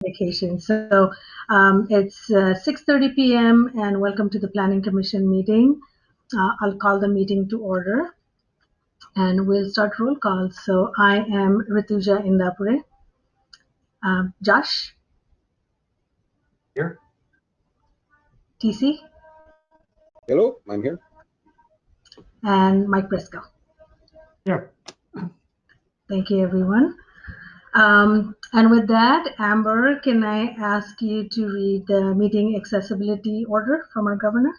vacation. So it's 6:30 p.m. and welcome to the Planning Commission meeting. I'll call the meeting to order and we'll start roll call. So I am Rituja Indapure. Josh? Here. TC? Hello, I'm here. And Mike Briscoe. Yeah. Thank you, everyone. And with that, Amber, can I ask you to read the meeting accessibility order from our governor?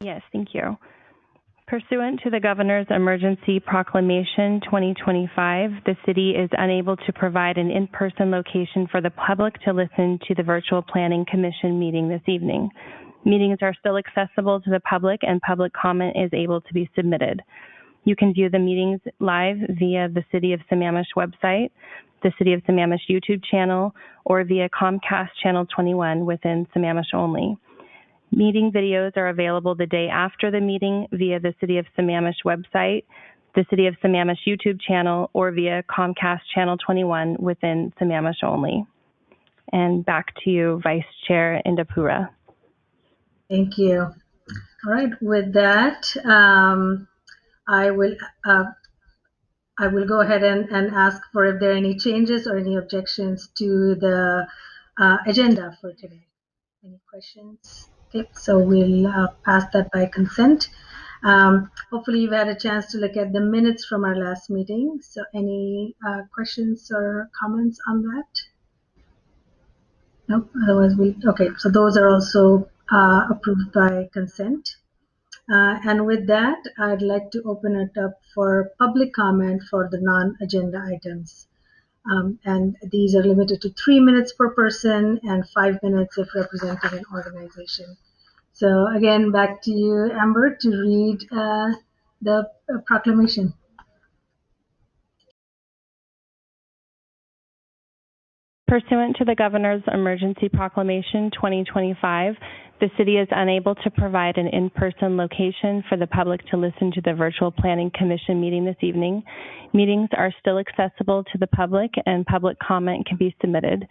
Yes, thank you. Pursuant to the Governor's Emergency Proclamation 2025, the city is unable to provide an in-person location for the public to listen to the virtual Planning Commission meeting this evening. Meetings are still accessible to the public and public comment is able to be submitted. You can view the meetings live via the City of Sammamish website, the City of Sammamish YouTube channel, or via Comcast Channel 21 within Sammamish only. Meeting videos are available the day after the meeting via the City of Sammamish website, the City of Sammamish YouTube channel, or via Comcast Channel 21 within Sammamish only. And back to you, Vice Chair Indapura. Thank you. All right, with that, I will go ahead and ask for if there are any changes or any objections to the agenda for today. Any questions? Okay, so we'll pass that by consent. Hopefully you've had a chance to look at the minutes from our last meeting. So any questions or comments on that? Nope, otherwise okay, so those are also approved by consent. And with that, I'd like to open it up for public comment for the non-agenda items. And these are limited to 3 minutes per person and 5 minutes if representing an organization. So again, back to you, Amber, to read the proclamation. Pursuant to the Governor's Emergency Proclamation 2025, the city is unable to provide an in-person location for the public to listen to the virtual Planning Commission meeting this evening. Meetings are still accessible to the public and public comment can be submitted.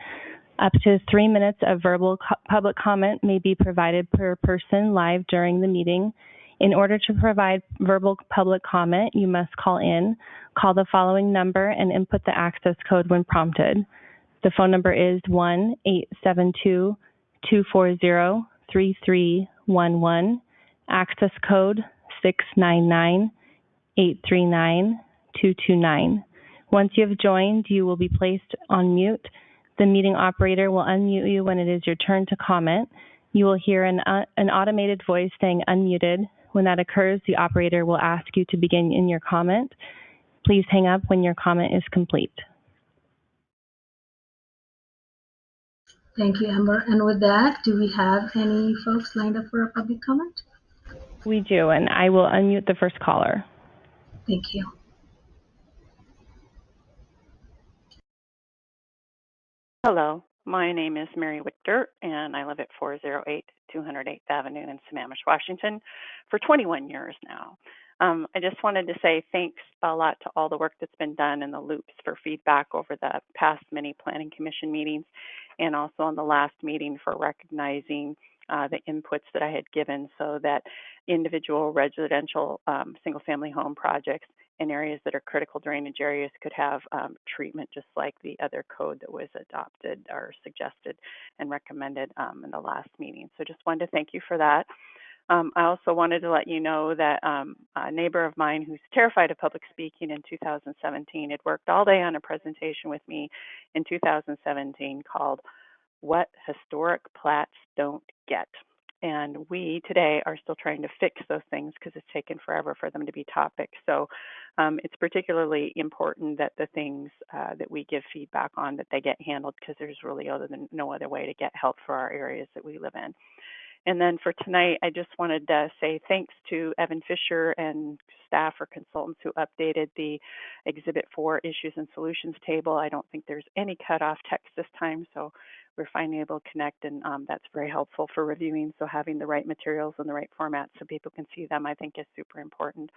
Up to 3 minutes of verbal public comment may be provided per person live during the meeting. In order to provide verbal public comment, you must call in, call the following number, and input the access code when prompted. The phone number is 1-872-240-3311, access code 699-839-229. Once you have joined, you will be placed on mute. The meeting operator will unmute you when it is your turn to comment. You will hear an automated voice saying unmuted. When that occurs, the operator will ask you to begin in your comment. Please hang up when your comment is complete. Thank you, Amber. And with that, do we have any folks lined up for a public comment? We do, and I will unmute the first caller. Thank you. Hello, my name is Mary Wichter, and I live at 408 208th Avenue in Sammamish, Washington, for 21 years now. I just wanted to say thanks a lot to all the work that's been done in the loops for feedback over the past many Planning Commission meetings, and also on the last meeting for recognizing the inputs that I had given so that individual residential single-family home projects in areas that are critical drainage areas could have treatment just like the other code that was adopted or suggested and recommended in the last meeting. So just wanted to thank you for that. I also wanted to let you know that a neighbor of mine who's terrified of public speaking in 2017 had worked all day on a presentation with me in 2017 called What Historic Plats Don't Get. And we today are still trying to fix those things because it's taken forever for them to be topics. So it's particularly important that the things that we give feedback on, that they get handled, because there's really no other way to get help for our areas that we live in. And then for tonight, I just wanted to say thanks to Evan Fisher and staff or consultants who updated the Exhibit 4 Issues and Solutions table. I don't think there's any cutoff text this time, so we're finally able to connect, and that's very helpful for reviewing. So having the right materials in the right format so people can see them, I think, is super important.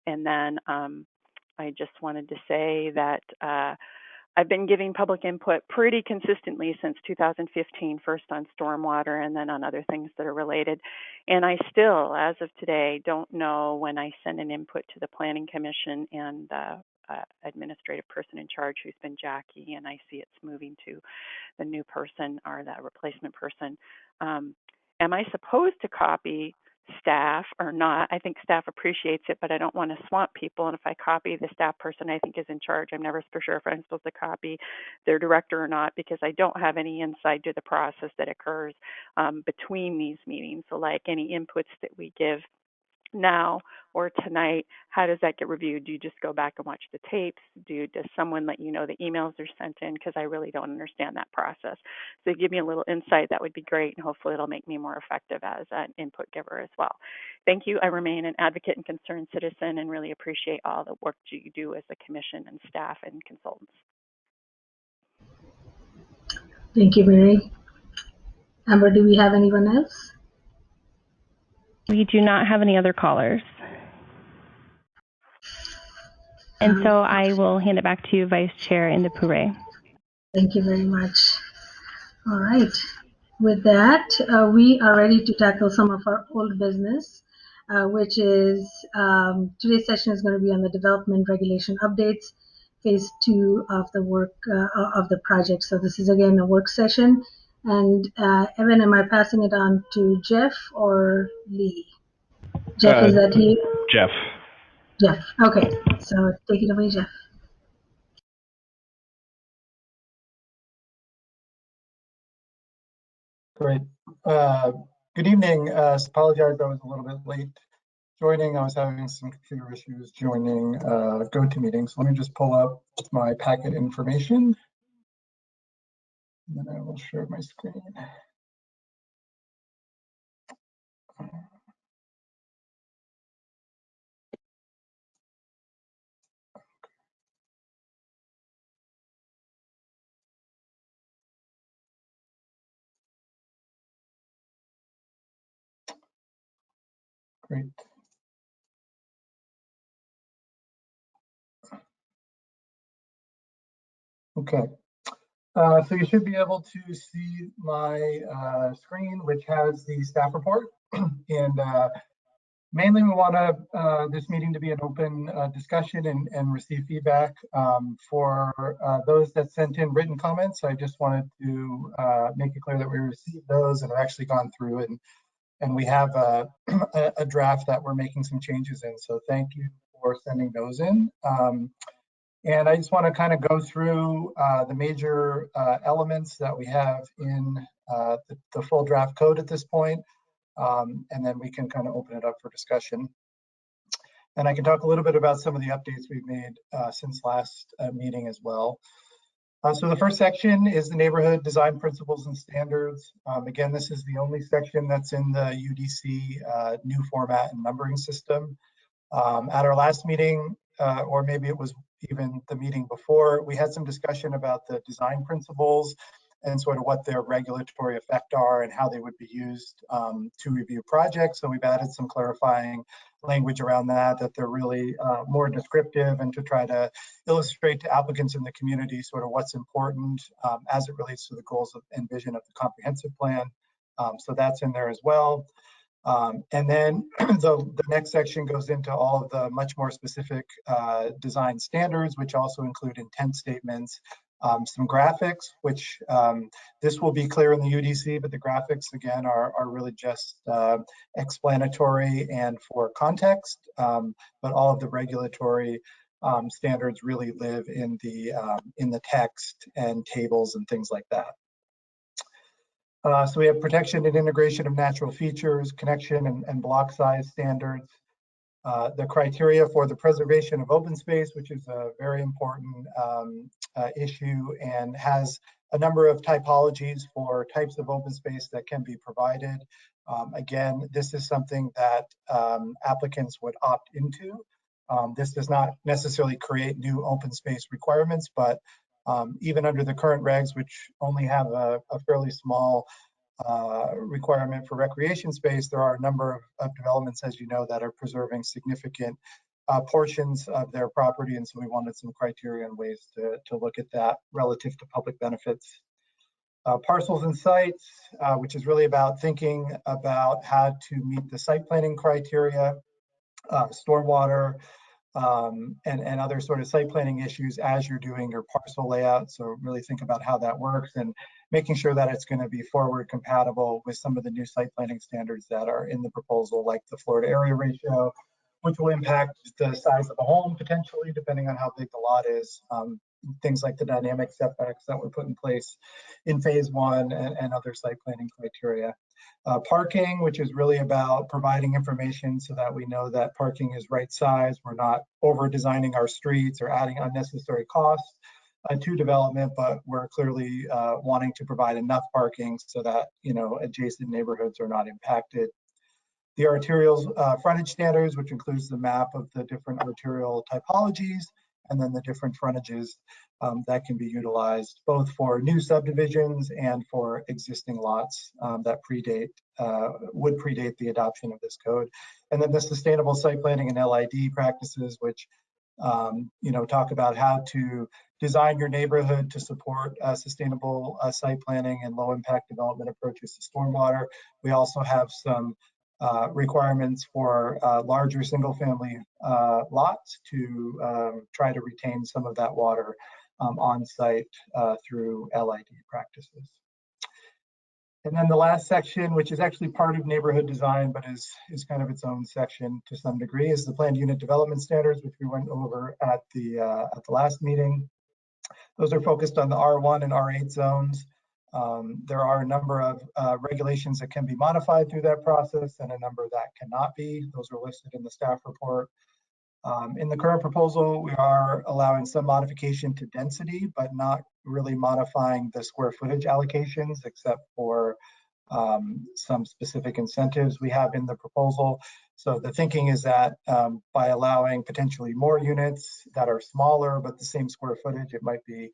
And then I just wanted to say that I've been giving public input pretty consistently since 2015, first on stormwater and then on other things that are related. And I still, as of today, don't know when I send an input to the Planning Commission and the administrative person in charge, who's been Jackie, and I see it's moving to the new person or the replacement person. Am I supposed to copy staff or not? I think staff appreciates it, but I don't want to swamp people. And if I copy the staff person I think is in charge, I'm never for sure if I'm supposed to copy their director or not, because I don't have any insight to the process that occurs between these meetings. So like any inputs that we give now or tonight, how does that get reviewed? Do you just go back and watch the tapes? Does someone let you know the emails are sent in? Because I really don't understand that process. So give me a little insight, that would be great, and hopefully it'll make me more effective as an input giver as well. Thank you. I remain an advocate and concerned citizen and really appreciate all the work you do as a commission and staff and consultants. Thank you, Mary. Amber, do we have anyone else? We do not have any other callers. And so I will hand it back to you, Vice Chair Indapure. Thank you very much. All right. With that, we are ready to tackle some of our old business, which is today's session is going to be on the development regulation updates, phase 2 of the work of the project. So this is again a work session. And Evan, am I passing it on to Jeff or Lee? Jeff, is that you? Jeff. Jeff. Okay. So take it away, Jeff. Great. Good evening. Apologize, I was a little bit late joining. I was having some computer issues joining GoToMeeting. So let me just pull up my packet information. And then I will share my screen. Great. Okay. So you should be able to see my screen, which has the staff report. And mainly we want this meeting to be an open discussion and receive feedback. For those that sent in written comments, I just wanted to make it clear that we received those and have actually gone through it. And we have a draft that we're making some changes in. So thank you for sending those in. And I just want to kind of go through the major elements that we have in the full draft code at this point. And then we can kind of open it up for discussion. And I can talk a little bit about some of the updates we've made since last meeting as well. So the first section is the neighborhood design principles and standards. Again, this is the only section that's in the UDC new format and numbering system. At our last meeting, or maybe it was even the meeting before, we had some discussion about the design principles and sort of what their regulatory effect are and how they would be used to review projects. So we've added some clarifying language around that they're really more descriptive and to try to illustrate to applicants in the community sort of what's important as it relates to the goals and vision of the comprehensive plan. So that's in there as well. And then the next section goes into all of the much more specific design standards, which also include intent statements, some graphics, which this will be clear in the UDC, but the graphics again are really just explanatory and for context, but all of the regulatory standards really live in the text and tables and things like that. So we have protection and integration of natural features, connection and block size standards, the criteria for the preservation of open space, which is a very important issue and has a number of typologies for types of open space that can be provided. Again, this is something that applicants would opt into. This does not necessarily create new open space requirements, but even under the current regs, which only have a fairly small requirement for recreation space, there are a number of developments, as you know, that are preserving significant portions of their property, and so we wanted some criteria and ways to look at that relative to public benefits. Parcels and sites, which is really about thinking about how to meet the site planning criteria, stormwater, and other sort of site planning issues as you're doing your parcel layout. So really think about how that works and making sure that it's going to be forward compatible with some of the new site planning standards that are in the proposal, like the floor to area ratio, which will impact the size of a home potentially, depending on how big the lot is. Things like the dynamic setbacks that were put in place in phase 1 and other site planning criteria. Parking, which is really about providing information so that we know that parking is right size. We're not over designing our streets or adding unnecessary costs to development, but we're clearly wanting to provide enough parking so that, you know, adjacent neighborhoods are not impacted. The arterial frontage standards, which includes the map of the different arterial typologies, and then the different frontages that can be utilized both for new subdivisions and for existing lots that would predate the adoption of this code. And then the sustainable site planning and LID practices, which you know, talk about how to design your neighborhood to support sustainable site planning and low impact development approaches to stormwater. We also have some requirements for larger single family lots to try to retain some of that water on site through LID practices. And then the last section, which is actually part of neighborhood design, but is kind of its own section to some degree, is the planned unit development standards, which we went over at the last meeting. Those are focused on the R1 and R8 zones. There are a number of regulations that can be modified through that process and a number that cannot be. Those are listed in the staff report. In the current proposal, we are allowing some modification to density, but not really modifying the square footage allocations, except for some specific incentives we have in the proposal. So the thinking is that by allowing potentially more units that are smaller but the same square footage, it might be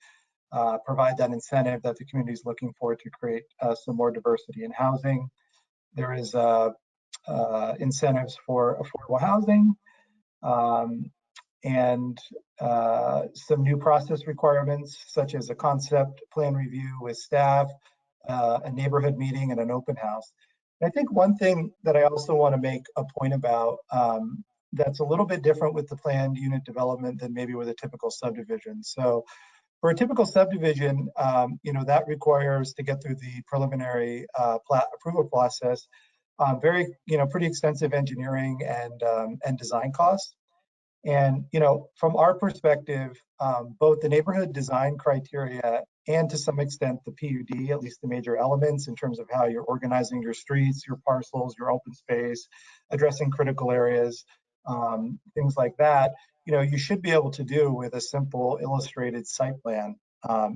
provide that incentive that the community is looking for to create some more diversity in housing. There is incentives for affordable housing and some new process requirements, such as a concept plan review with staff, a neighborhood meeting, and an open house. And I think one thing that I also want to make a point about that's a little bit different with the planned unit development than maybe with a typical subdivision. So for a typical subdivision, you know, that requires to get through the preliminary plat approval process, pretty extensive engineering and design costs. And, you know, from our perspective, both the neighborhood design criteria and to some extent the PUD, at least the major elements in terms of how you're organizing your streets, your parcels, your open space, addressing critical areas, things like that, you know, you should be able to do with a simple illustrated site plan.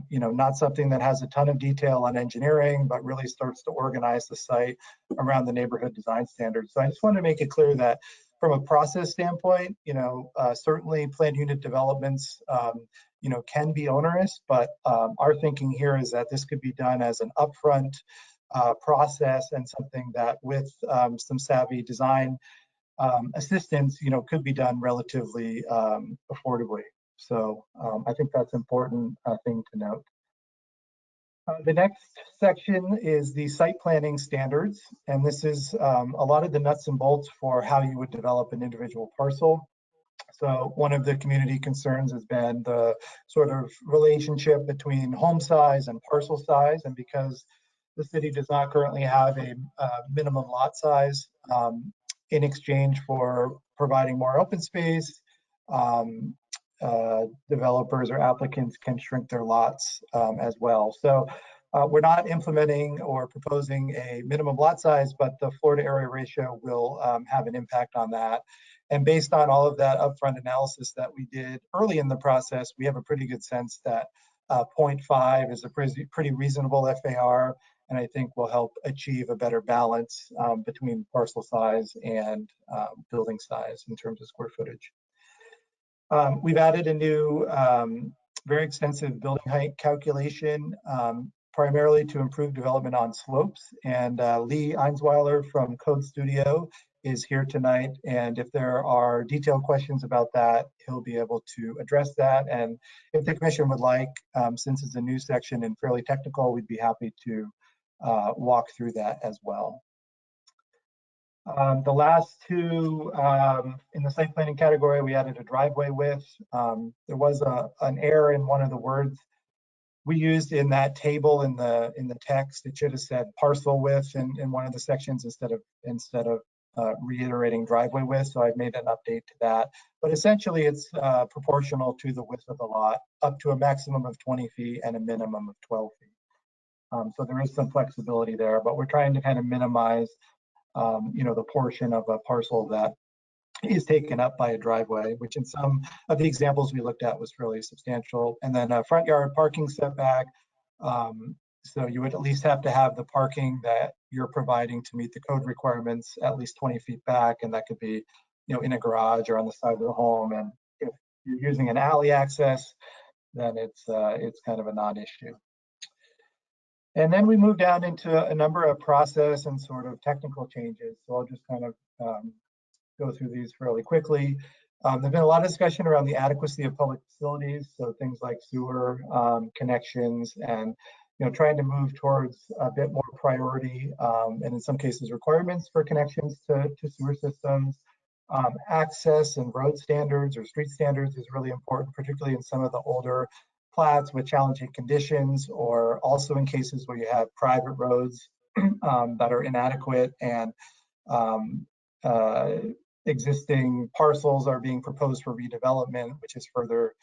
You know, not something that has a ton of detail on engineering, but really starts to organize the site around the neighborhood design standards. So I just want to make it clear that from a process standpoint, you know, certainly planned unit developments, you know, can be onerous, but our thinking here is that this could be done as an upfront process and something that with some savvy design assistance, you know, could be done relatively affordably. So I think that's an important thing to note. The next section is the site planning standards, and this is a lot of the nuts and bolts for how you would develop an individual parcel. So one of the community concerns has been the sort of relationship between home size and parcel size, and because the city does not currently have a minimum lot size in exchange for providing more open space, developers or applicants can shrink their lots as well. So we're not implementing or proposing a minimum lot size, but the floor to area ratio will have an impact on that. And based on all of that upfront analysis that we did early in the process, we have a pretty good sense that 0.5 is a pretty reasonable FAR, and I think will help achieve a better balance between parcel size and building size in terms of square footage. We've added a new very extensive building height calculation, primarily to improve development on slopes. And Lee Einsweiler from Code Studio is here tonight, and if there are detailed questions about that, he'll be able to address that. And if the commission would like, since it's a new section and fairly technical, we'd be happy to walk through that as well. The last two in the site planning category, we added a driveway width. There was an error in one of the words we used in that table in the text. It should have said parcel width in one of the sections instead of reiterating driveway width. So I've made an update to that. But essentially, it's proportional to the width of the lot, up to a maximum of 20 feet and a minimum of 12 feet. So there is some flexibility there, but we're trying to kind of minimize the portion of a parcel that is taken up by a driveway, which in some of the examples we looked at was fairly substantial. And then a front yard parking setback. So you would at least have to have the parking that you're providing to meet the code requirements at least 20 feet back, and that could be, in a garage or on the side of the home. And if you're using an alley access, then it's kind of a non-issue. And then we move down into a number of process and sort of technical changes. So I'll just kind of go through these fairly quickly. There's been a lot of discussion around the adequacy of public facilities, so things like sewer connections, and trying to move towards a bit more priority and in some cases requirements for connections to sewer systems. Access and road standards or street standards is really important, particularly in some of the older plats with challenging conditions, or also in cases where you have private roads that are inadequate and existing parcels are being proposed for redevelopment, which is further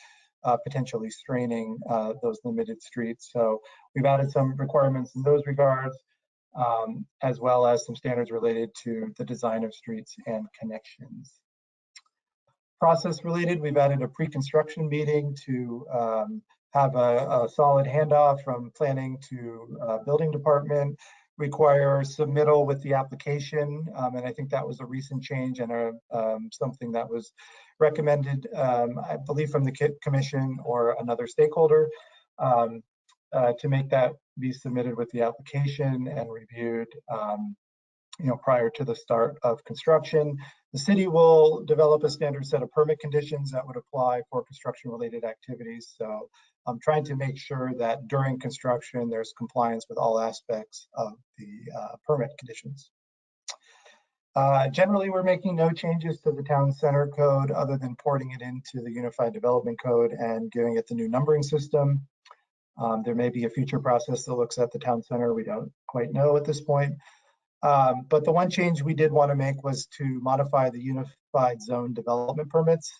potentially straining those limited streets. So we've added some requirements in those regards, as well as some standards related to the design of streets and connections. Process related, we've added a pre-construction meeting to have a solid handoff from planning to building department, require submittal with the application, and I think that was a recent change and something that was recommended, I believe, from the commission or another stakeholder, to make that be submitted with the application and reviewed prior to the start of construction. The city will develop a standard set of permit conditions that would apply for construction related activities. So I'm trying to make sure that during construction, there's compliance with all aspects of the permit conditions. Generally, we're making no changes to the town center code other than porting it into the Unified Development Code and giving it the new numbering system. There may be a future process that looks at the town center. We don't quite know at this point. But the one change we did want to make was to modify the Unified Zone Development Permits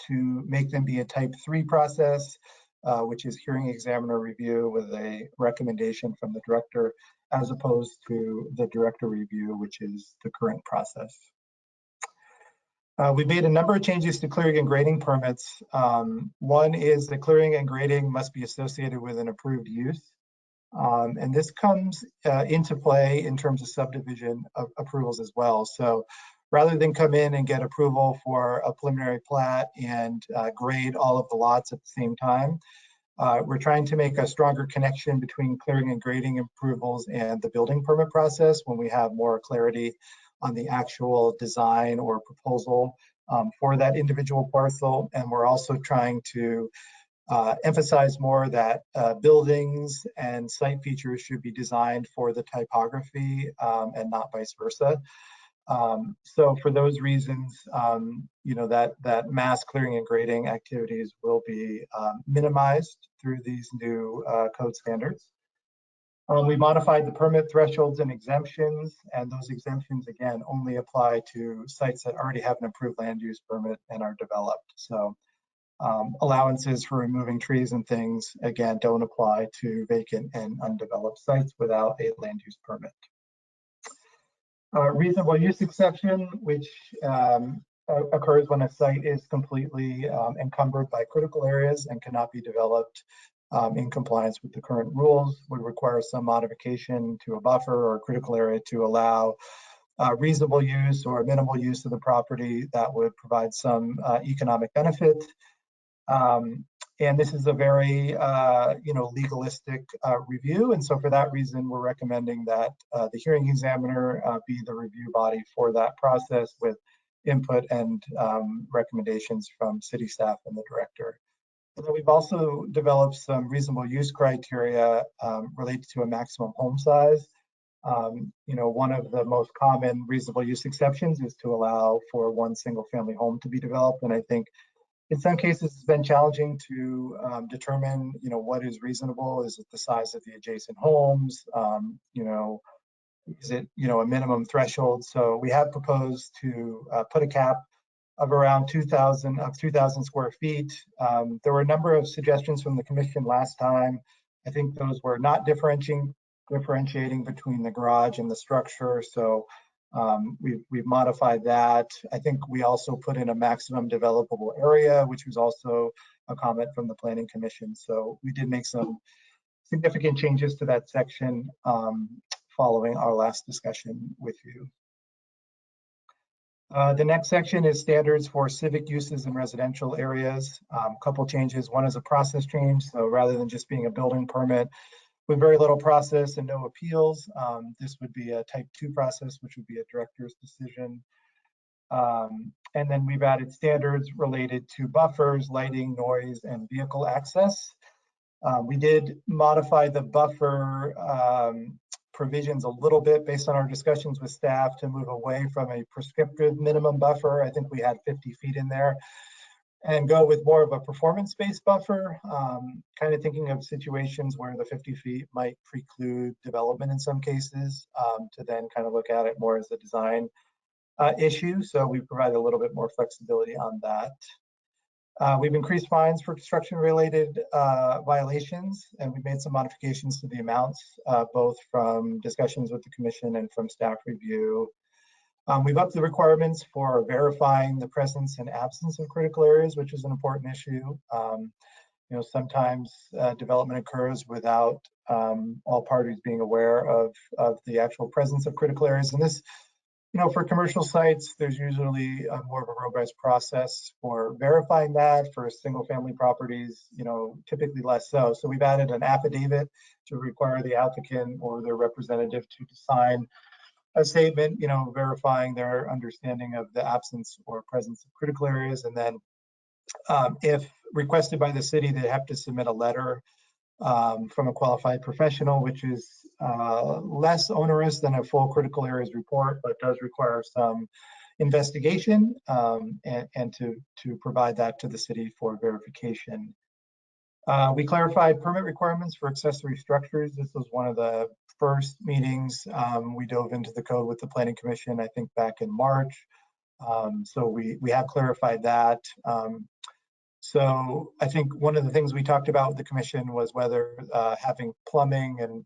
to make them be a type 3 process, which is hearing examiner review with a recommendation from the director, as opposed to the director review, which is the current process. We made a number of changes to clearing and grading permits. One is that clearing and grading must be associated with an approved use. And this comes into play in terms of subdivision approvals as well. So rather than come in and get approval for a preliminary plat and grade all of the lots at the same time, we're trying to make a stronger connection between clearing and grading approvals and the building permit process when we have more clarity on the actual design or proposal for that individual parcel. And we're also trying to emphasize more that buildings and site features should be designed for the typography and not vice versa. So for those reasons, that mass clearing and grading activities will be minimized through these new code standards. We modified the permit thresholds and exemptions, and those exemptions, again, only apply to sites that already have an approved land use permit and are developed. So allowances for removing trees and things, again, don't apply to vacant and undeveloped sites without a land use permit. Reasonable use exception, which occurs when a site is completely encumbered by critical areas and cannot be developed in compliance with the current rules, would require some modification to a buffer or a critical area to allow reasonable use or minimal use of the property that would provide some economic benefit. And this is a very, legalistic review. And so for that reason, we're recommending that the hearing examiner be the review body for that process with input and recommendations from city staff and the director. And then we've also developed some reasonable use criteria related to a maximum home size. One of the most common reasonable use exceptions is to allow for one single family home to be developed. And I think in some cases it's been challenging to determine, what is reasonable. Is it the size of the adjacent homes? Is it, a minimum threshold? So we have proposed to put a cap of around 2,000 square feet. There were a number of suggestions from the commission last time. I think those were not differentiating between the garage and the structure. So we've modified that. I think we also put in a maximum developable area, which was also a comment from the Planning Commission. So we did make some significant changes to that section following our last discussion with you. The next section is standards for civic uses in residential areas. A couple changes. One is a process change. So rather than just being a building permit with very little process and no appeals, this would be a type 2 process, which would be a director's decision. And then we've added standards related to buffers, lighting, noise, and vehicle access. We did modify the buffer provisions a little bit based on our discussions with staff to move away from a prescriptive minimum buffer. I think we had 50 feet in there, and go with more of a performance-based buffer, kind of thinking of situations where the 50 feet might preclude development in some cases, to then kind of look at it more as a design issue. So we provide a little bit more flexibility on that. We've increased fines for construction-related violations, and we've made some modifications to the amounts, both from discussions with the commission and from staff review. We've upped the requirements for verifying the presence and absence of critical areas, which is an important issue. Sometimes development occurs without all parties being aware of the actual presence of critical areas. And this, for commercial sites, there's usually more of a robust process for verifying that. For single family properties, typically less so. So we've added an affidavit to require the applicant or their representative to sign a statement, verifying their understanding of the absence or presence of critical areas. And then if requested by the city, they have to submit a letter from a qualified professional, which is less onerous than a full critical areas report, but does require some investigation and to provide that to the city for verification. We clarified permit requirements for accessory structures. This was one of the first meetings. We dove into the code with the Planning Commission, I think back in March. So we have clarified that. So I think one of the things we talked about with the commission was whether having plumbing and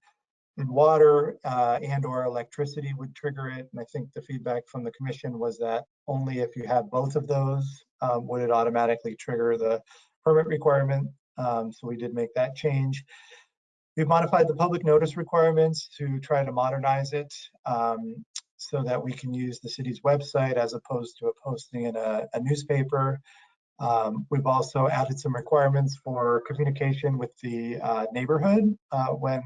water and or electricity would trigger it. And I think the feedback from the commission was that only if you have both of those would it automatically trigger the permit requirement. So we did make that change. We've modified the public notice requirements to try to modernize it so that we can use the city's website as opposed to a posting in a newspaper. We've also added some requirements for communication with the neighborhood when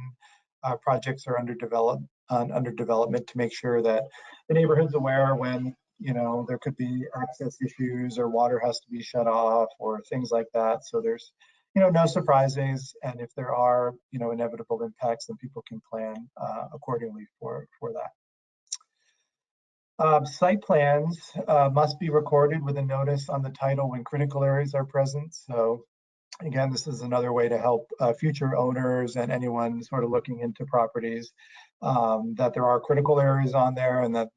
projects are under development to make sure that the neighborhood's aware when there could be access issues or water has to be shut off or things like that. So there's no surprises, and if there are inevitable impacts, then people can plan accordingly for that. Site plans must be recorded with a notice on the title when critical areas are present. So again, this is another way to help future owners and anyone sort of looking into properties that there are critical areas on there, and that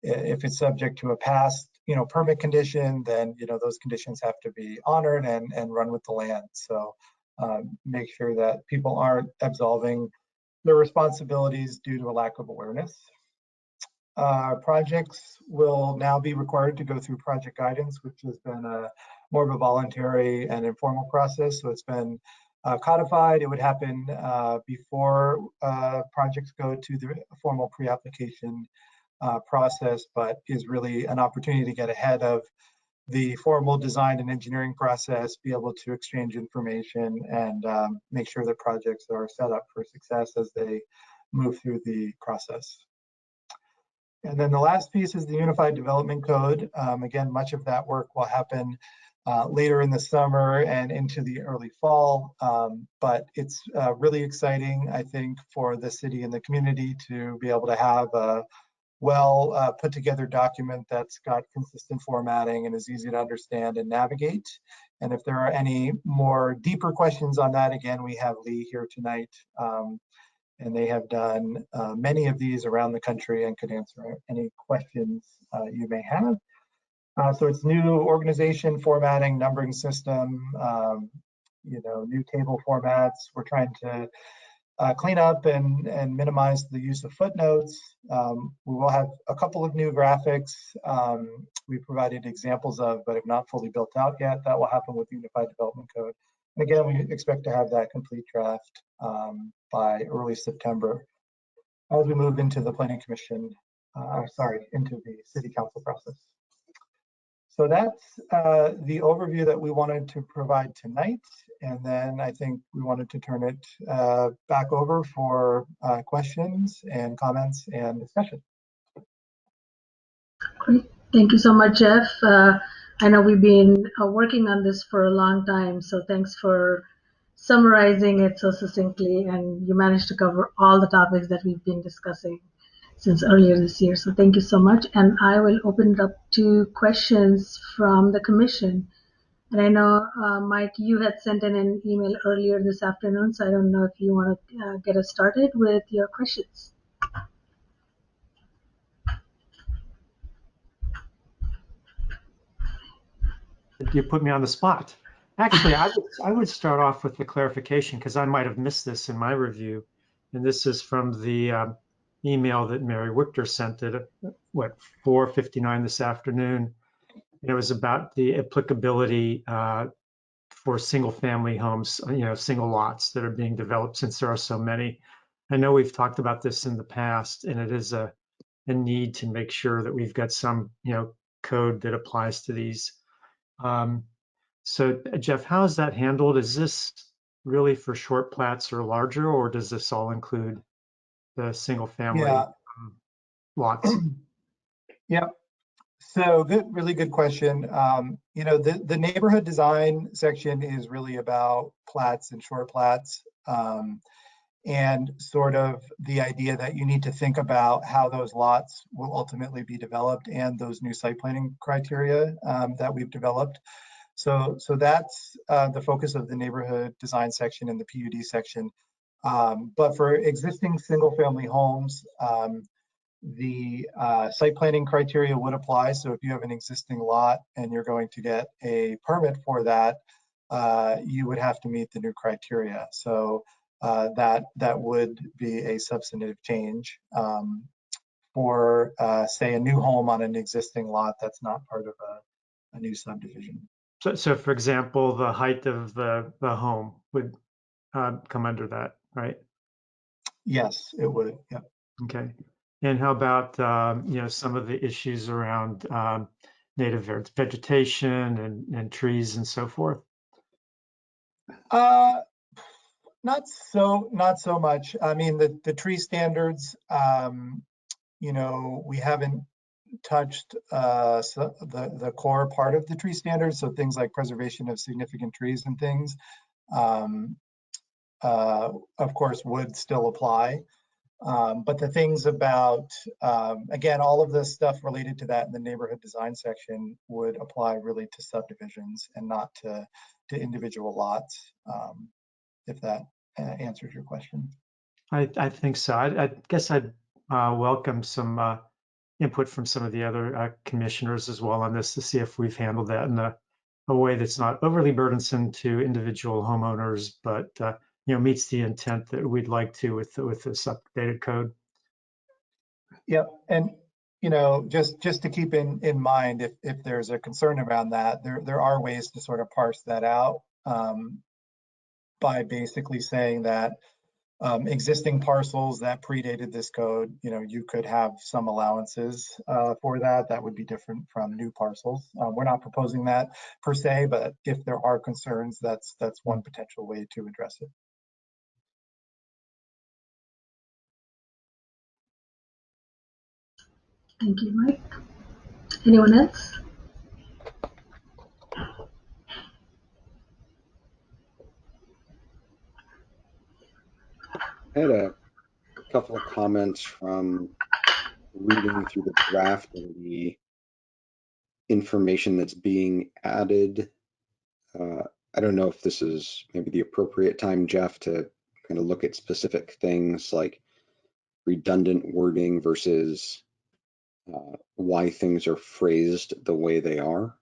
if it's subject to a past permit condition, then those conditions have to be honored and run with the land. So make sure that people aren't absolving their responsibilities due to a lack of awareness. Projects will now be required to go through project guidance, which has been more of a voluntary and informal process. So it's been codified. It would happen before projects go to the formal pre-application process, but is really an opportunity to get ahead of the formal design and engineering process, be able to exchange information, and make sure that projects are set up for success as they move through the process. And then the last piece is the Unified Development Code. Again, much of that work will happen later in the summer and into the early fall, but it's really exciting, I think, for the city and the community to be able to have a well put together document that's got consistent formatting and is easy to understand and navigate. And if there are any more deeper questions on that, again, we have Lee here tonight, and they have done many of these around the country and could answer any questions you may have. So it's new organization, formatting, numbering system, new table formats. We're trying to clean up and minimize the use of footnotes. We will have a couple of new graphics we provided examples of, but have not fully built out yet. That will happen with the Unified Development Code. And again, we expect to have that complete draft by early September as we move into the Planning Commission, into the City Council process. So that's the overview that we wanted to provide tonight. And then I think we wanted to turn it back over for questions and comments and discussion. Great. Thank you so much, Jeff. I know we've been working on this for a long time, so thanks for summarizing it so succinctly, and you managed to cover all the topics that we've been discussing since earlier this year. So thank you so much. And I will open it up to questions from the commission. And I know, Mike, you had sent in an email earlier this afternoon, so I don't know if you want to get us started with your questions. You put me on the spot. Actually, I would start off with the clarification because I might have missed this in my review. And this is from the email that Mary Wichter sent at 4:59 this afternoon. And it was about the applicability for single family homes, single lots that are being developed, since there are so many. I know we've talked about this in the past, and it is a need to make sure that we've got some, code that applies to these. So Jeff, how is that handled? Is this really for short plats or larger, or does this all include the single family lots? Yeah. So really good question. The neighborhood design section is really about plats and short plats, and sort of the idea that you need to think about how those lots will ultimately be developed and those new site planning criteria that we've developed. So that's the focus of the neighborhood design section and the PUD section. But for existing single family homes, the site planning criteria would apply. So if you have an existing lot and you're going to get a permit for that, you would have to meet the new criteria. So that would be a substantive change for, say, a new home on an existing lot that's not part of a new subdivision. So for example, the height of the home would come under that, right? Yes, it would. Yeah. Okay. And how about some of the issues around native vegetation and trees and so forth? Not so much. I mean, the tree standards, we haven't touched the core part of the tree standards. So things like preservation of significant trees and things, of course, would still apply. But the things about, again, all of the stuff related to that in the neighborhood design section would apply really to subdivisions and not to individual lots, if that answers your question. I think so. I guess I'd welcome some input from some of the other commissioners as well on this to see if we've handled that in a way that's not overly burdensome to individual homeowners, but meets the intent that we'd like to with this updated code. Yep, and just to keep in mind, if there's a concern around that, there are ways to sort of parse that out by basically saying that existing parcels that predated this code, you could have some allowances for that. That would be different from new parcels. We're not proposing that per se, but if there are concerns, that's one potential way to address it. Thank you, Mike. Anyone else? I had a couple of comments from reading through the draft and the information that's being added. I don't know if this is maybe the appropriate time, Jeff, to kind of look at specific things like redundant wording versus why things are phrased the way they are.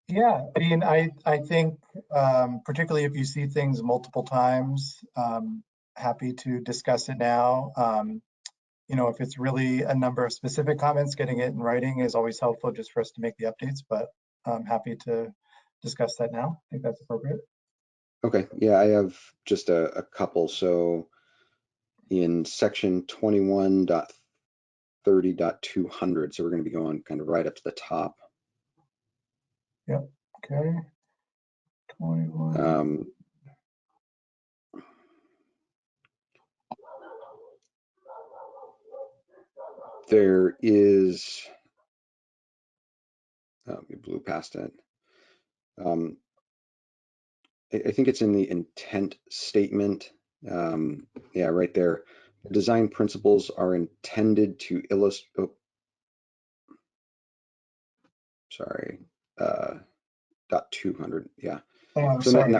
Yeah, I mean, I think particularly if you see things multiple times, happy to discuss it now. If it's really a number of specific comments, getting it in writing is always helpful just for us to make the updates, but I'm happy to discuss that now. I think that's appropriate. Okay, yeah, I have just a couple. So in section 21.30.200, so we're going to be going kind of right up to the top. Yep, okay. 21. There is, we blew past it. I think it's in the intent statement. Yeah, right there. Design principles are intended to illustrate, oh, sorry, .200, yeah. Oh, So sorry. in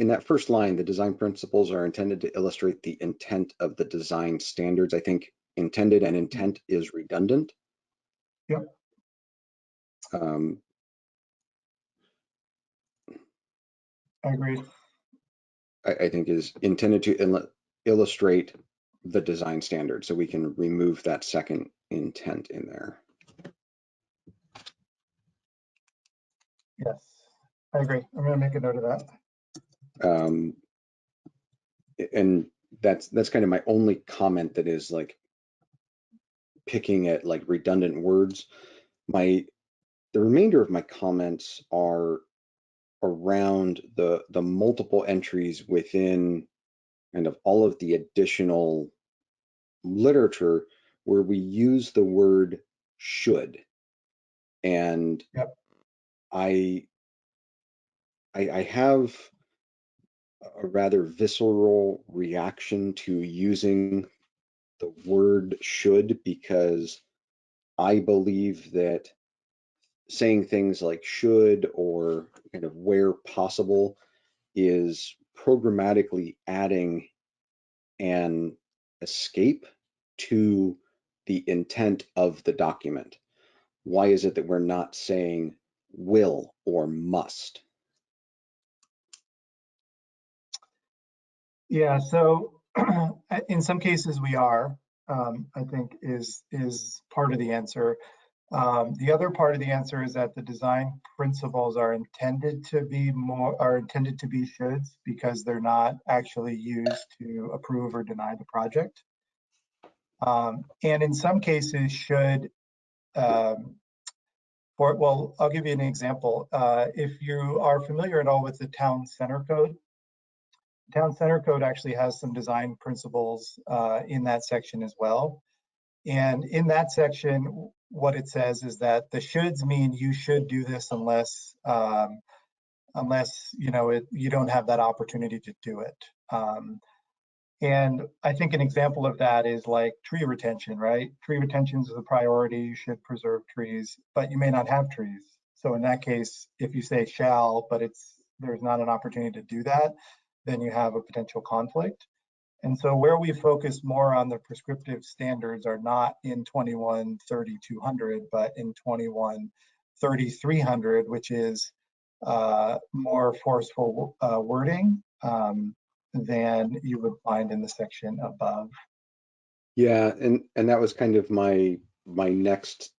that first line, the design principles are intended to illustrate the intent of the design standards. I think intended and intent is redundant. Yep. I agree. I think is intended to illustrate the design standard, so we can remove that second intent in there. Yes, I agree. I'm going to make a note of that. And that's kind of my only comment that is like picking at like redundant words. The remainder of my comments are around the multiple entries within kind of all of the additional literature where we use the word should. And yep. I have a rather visceral reaction to using the word should, because I believe that saying things like should or kind of where possible is programmatically adding an escape to the intent of the document. Why is it that we're not saying will or must? Yeah, so in some cases we are, I think is part of the answer. The other part of the answer is that the design principles are intended to be shoulds because they're not actually used to approve or deny the project. And in some cases should, well, I'll give you an example. If you are familiar at all with the Town Center Code, Town Center Code actually has some design principles in that section as well. And in that section, what it says is that the shoulds mean you should do this unless you don't have that opportunity to do it. And I think an example of that is like tree retention, right? Tree retention is a priority. You should preserve trees, but you may not have trees. So in that case, if you say shall, but there's not an opportunity to do that, then you have a potential conflict. And so where we focus more on the prescriptive standards are not in 21.30.200, but in 21.30.300, which is more forceful wording than you would find in the section above. Yeah, and that was kind of my next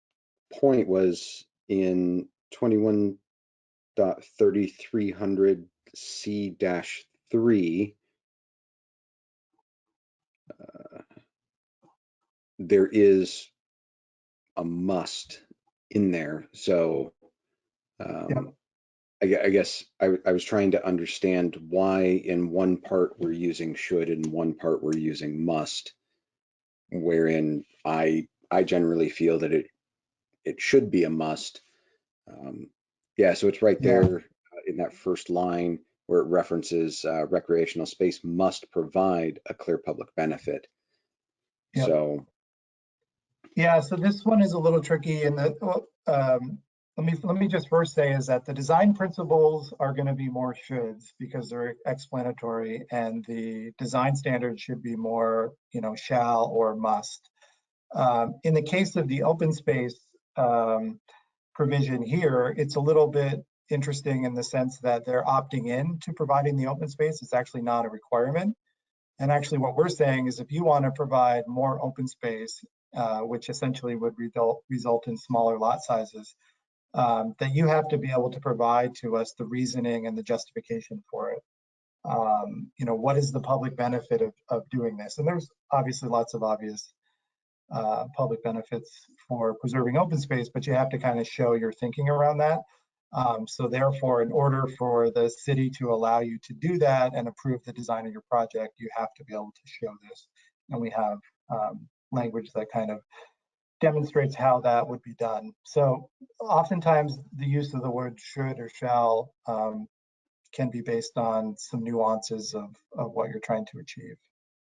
point was in 21 6.3300C-3, there is a must in there. So I guess I was trying to understand why in one part we're using should and one part we're using must, wherein I generally feel that it should be a must. Yeah, so it's right there in that first line where it references recreational space must provide a clear public benefit. Yep. So yeah, so this one is a little tricky, and let me just first say is that the design principles are going to be more shoulds because they're explanatory, and the design standards should be more, shall or must. In the case of the open space provision here, it's a little bit interesting in the sense that they're opting in to providing the open space. It's actually not a requirement. And actually what we're saying is if you want to provide more open space, which essentially would result in smaller lot sizes, that you have to be able to provide to us the reasoning and the justification for it. What is the public benefit of doing this? And there's obviously lots of obvious public benefits for preserving open space, but you have to kind of show your thinking around that. So therefore, in order for the city to allow you to do that and approve the design of your project, you have to be able to show this. And we have language that kind of demonstrates how that would be done. So oftentimes the use of the word should or shall can be based on some nuances of what you're trying to achieve.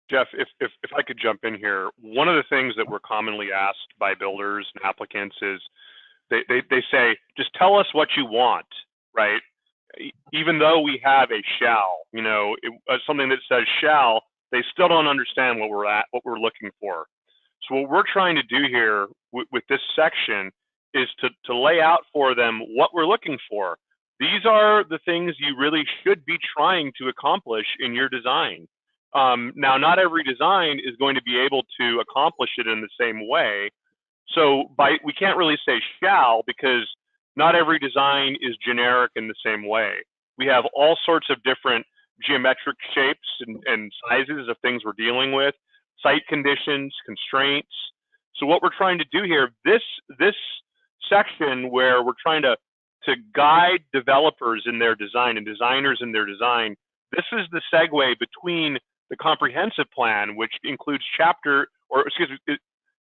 Jeff, if I could jump in here, one of the things that we're commonly asked by builders and applicants is they say, just tell us what you want, right? Even though we have a shall, something that says shall, they still don't understand what we're looking for. So what we're trying to do here with this section is to lay out for them what we're looking for. These are the things you really should be trying to accomplish in your design. Now, not every design is going to be able to accomplish it in the same way. So we can't really say shall because not every design is generic in the same way. We have all sorts of different geometric shapes and sizes of things we're dealing with, site conditions, constraints. So what we're trying to do here, this section where we're trying to guide developers in their design and designers in their design, this is the segue between the comprehensive plan, which includes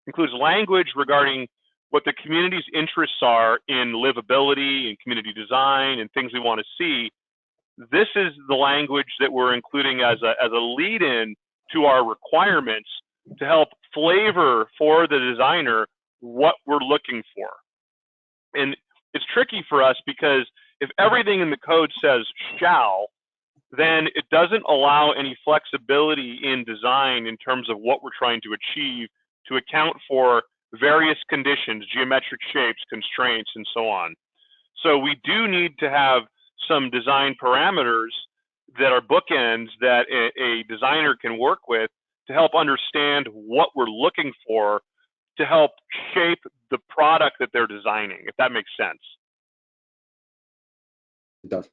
includes language regarding what the community's interests are in livability and community design and things we want to see. This is the language that we're including as a lead-in to our requirements to help flavor for the designer what we're looking for. And it's tricky for us because if everything in the code says shall, then it doesn't allow any flexibility in design in terms of what we're trying to achieve to account for various conditions, geometric shapes, constraints, and so on. So we do need to have some design parameters that are bookends that a designer can work with to help understand what we're looking for to help shape the product that they're designing, if that makes sense. it does.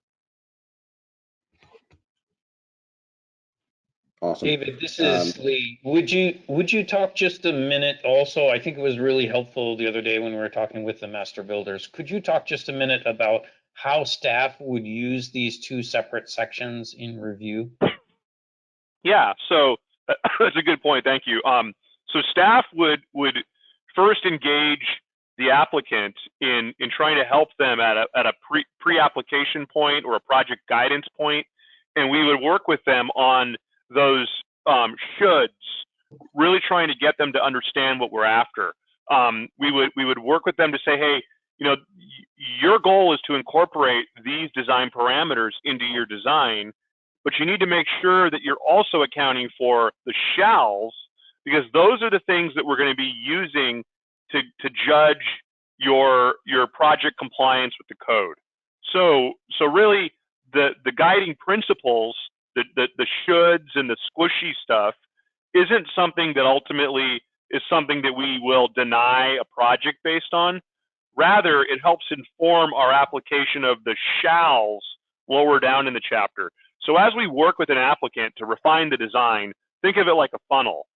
Awesome. David, this is Lee. Would you talk just a minute also? I think it was really helpful the other day when we were talking with the master builders. Could you talk just a minute about how staff would use these two separate sections in review? Yeah, so that's a good point. Thank you. So staff would first engage the applicant in trying to help them at a pre-application point or a project guidance point, and we would work with them on those shoulds, really trying to get them to understand what we're after. We would work with them to say, hey, your goal is to incorporate these design parameters into your design, but you need to make sure that you're also accounting for the shalls, because those are the things that we're going to be using to judge your project compliance with the code. So really the guiding principles, the shoulds and the squishy stuff isn't something that ultimately is something that we will deny a project based on. Rather, it helps inform our application of the shalls lower down in the chapter. So as we work with an applicant to refine the design, think of it like a funnel.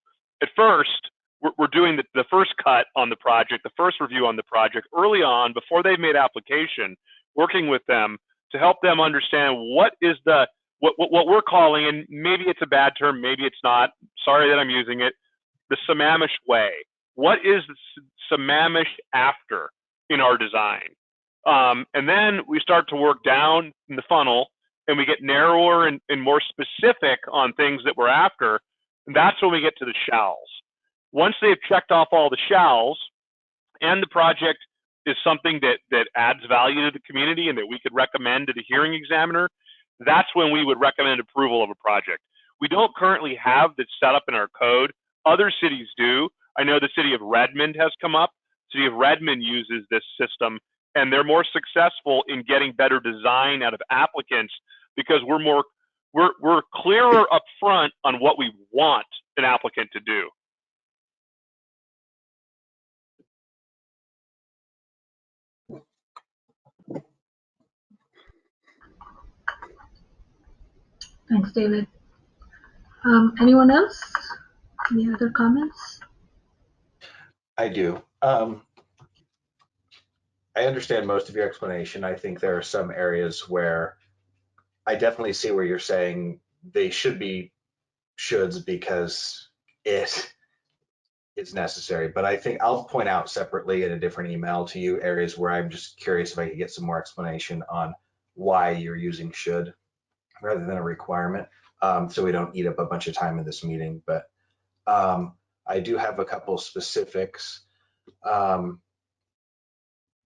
At first, we're doing the first cut on the project, the first review on the project early on before they've made application, working with them to help them understand what is what we're calling, and maybe it's a bad term, maybe it's not, sorry that I'm using it, the Sammamish way. What is the Sammamish after in our design? And then we start to work down in the funnel and we get narrower and more specific on things that we're after. And that's when we get to the shalls. Once they've checked off all the shalls and the project is something that adds value to the community and that we could recommend to the hearing examiner, that's when we would recommend approval of a project. We don't currently have this set up in our code. Other cities do. I know the city of Redmond has come up. The city of Redmond uses this system, and they're more successful in getting better design out of applicants because we're clearer up front on what we want an applicant to do. Thanks, David. Anyone else? Any other comments? I do. I understand most of your explanation. I think there are some areas where I definitely see where you're saying they should be shoulds because it's necessary. But I think I'll point out separately in a different email to you areas where I'm just curious if I could get some more explanation on why you're using should rather than a requirement. So we don't eat up a bunch of time in this meeting. But I do have a couple specifics.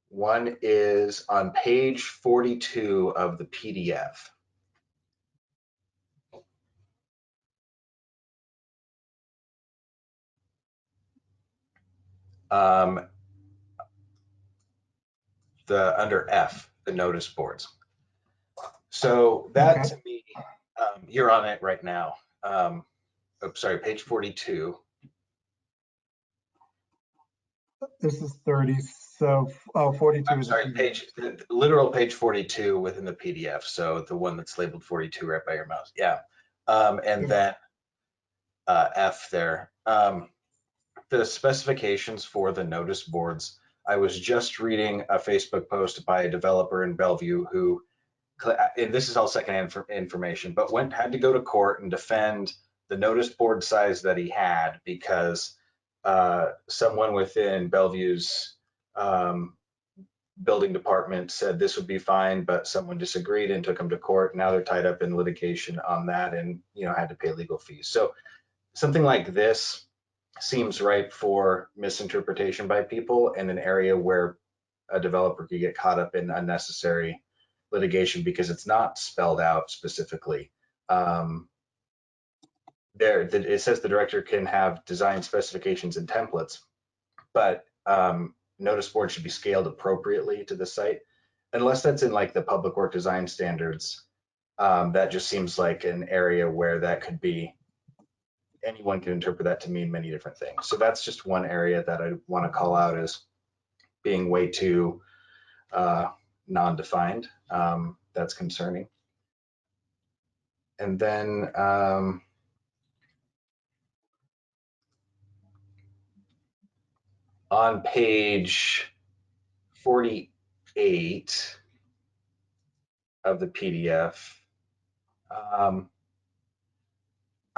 One is on page 42 of the PDF. Under F, the notice boards. So that to me, you're on it right now. Sorry, page 42. This is 30, so 42. I'm sorry, literal page 42 within the PDF. So the one that's labeled 42 right by your mouse. Yeah. And then F there. The specifications for the notice boards. I was just reading a Facebook post by a developer in Bellevue who, and this is all secondhand information, but had to go to court and defend the notice board size that he had because someone within Bellevue's building department said this would be fine, but someone disagreed and took him to court. Now they're tied up in litigation on that and had to pay legal fees. So something like this seems ripe for misinterpretation by people in an area where a developer could get caught up in unnecessary litigation because it's not spelled out specifically. It says the director can have design specifications and templates, but notice board should be scaled appropriately to the site. Unless that's in like the public work design standards, that just seems like an area where that could be, anyone can interpret that to mean many different things. So that's just one area that I want to call out as being way too non-defined. That's concerning. And then on page 48 of the PDF,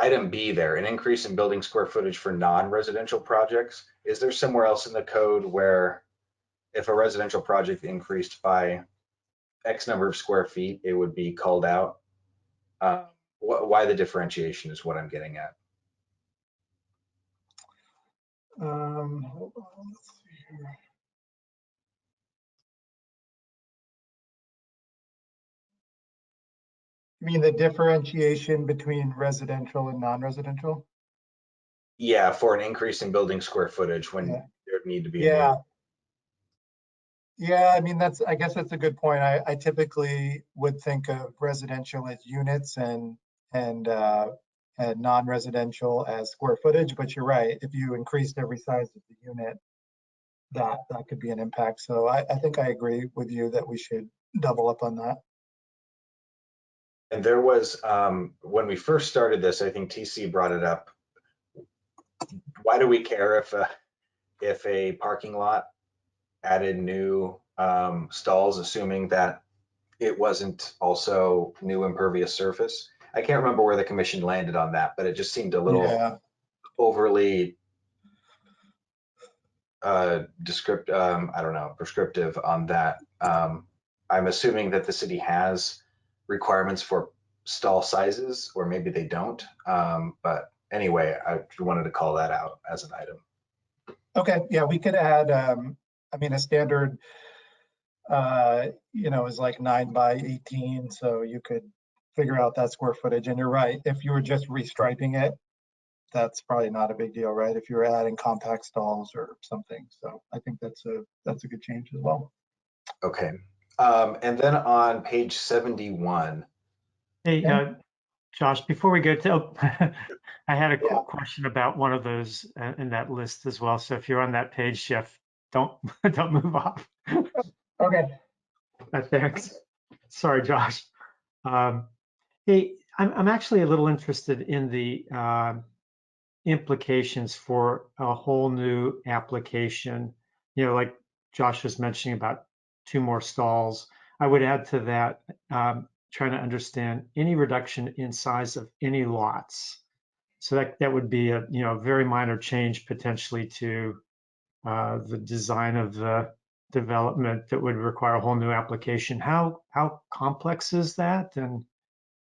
item B there, an increase in building square footage for non-residential projects. Is there somewhere else in the code where if a residential project increased by X number of square feet, it would be called out? Why the differentiation is what I'm getting at. Hold on, let's see here. You mean the differentiation between residential and non-residential? Yeah, for an increase in building square footage when there need to be. Yeah. Yeah, I mean, I guess that's a good point. I typically would think of residential as units and non-residential as square footage, but you're right. If you increased every size of the unit, that could be an impact. So I think I agree with you that we should double up on that. And there was, when we first started this, I think TC brought it up. Why do we care if a parking lot added new stalls, assuming that it wasn't also new impervious surface? I can't remember where the commission landed on that, but it just seemed a little overly descriptive, I don't know, prescriptive on that. I'm assuming that the city has requirements for stall sizes, or maybe they don't. But anyway, I wanted to call that out as an item. Okay, yeah, we could add, I mean, a standard, is like 9 by 18. So you could figure out that square footage. And you're right, if you were just restriping it, that's probably not a big deal, right? If you're adding compact stalls or something. So I think that's a good change as well. Okay. And then on page 71. Hey, Josh, before we go to, I had a quick question about one of those in that list as well. So if you're on that page, Jeff, don't move off. Okay. Thanks. Sorry, Josh. Hey, I'm actually a little interested in the implications for a whole new application. Like Josh was mentioning about 2 more stalls. I would add to that, trying to understand any reduction in size of any lots. So that would be a very minor change potentially to the design of the development that would require a whole new application. How complex is that, and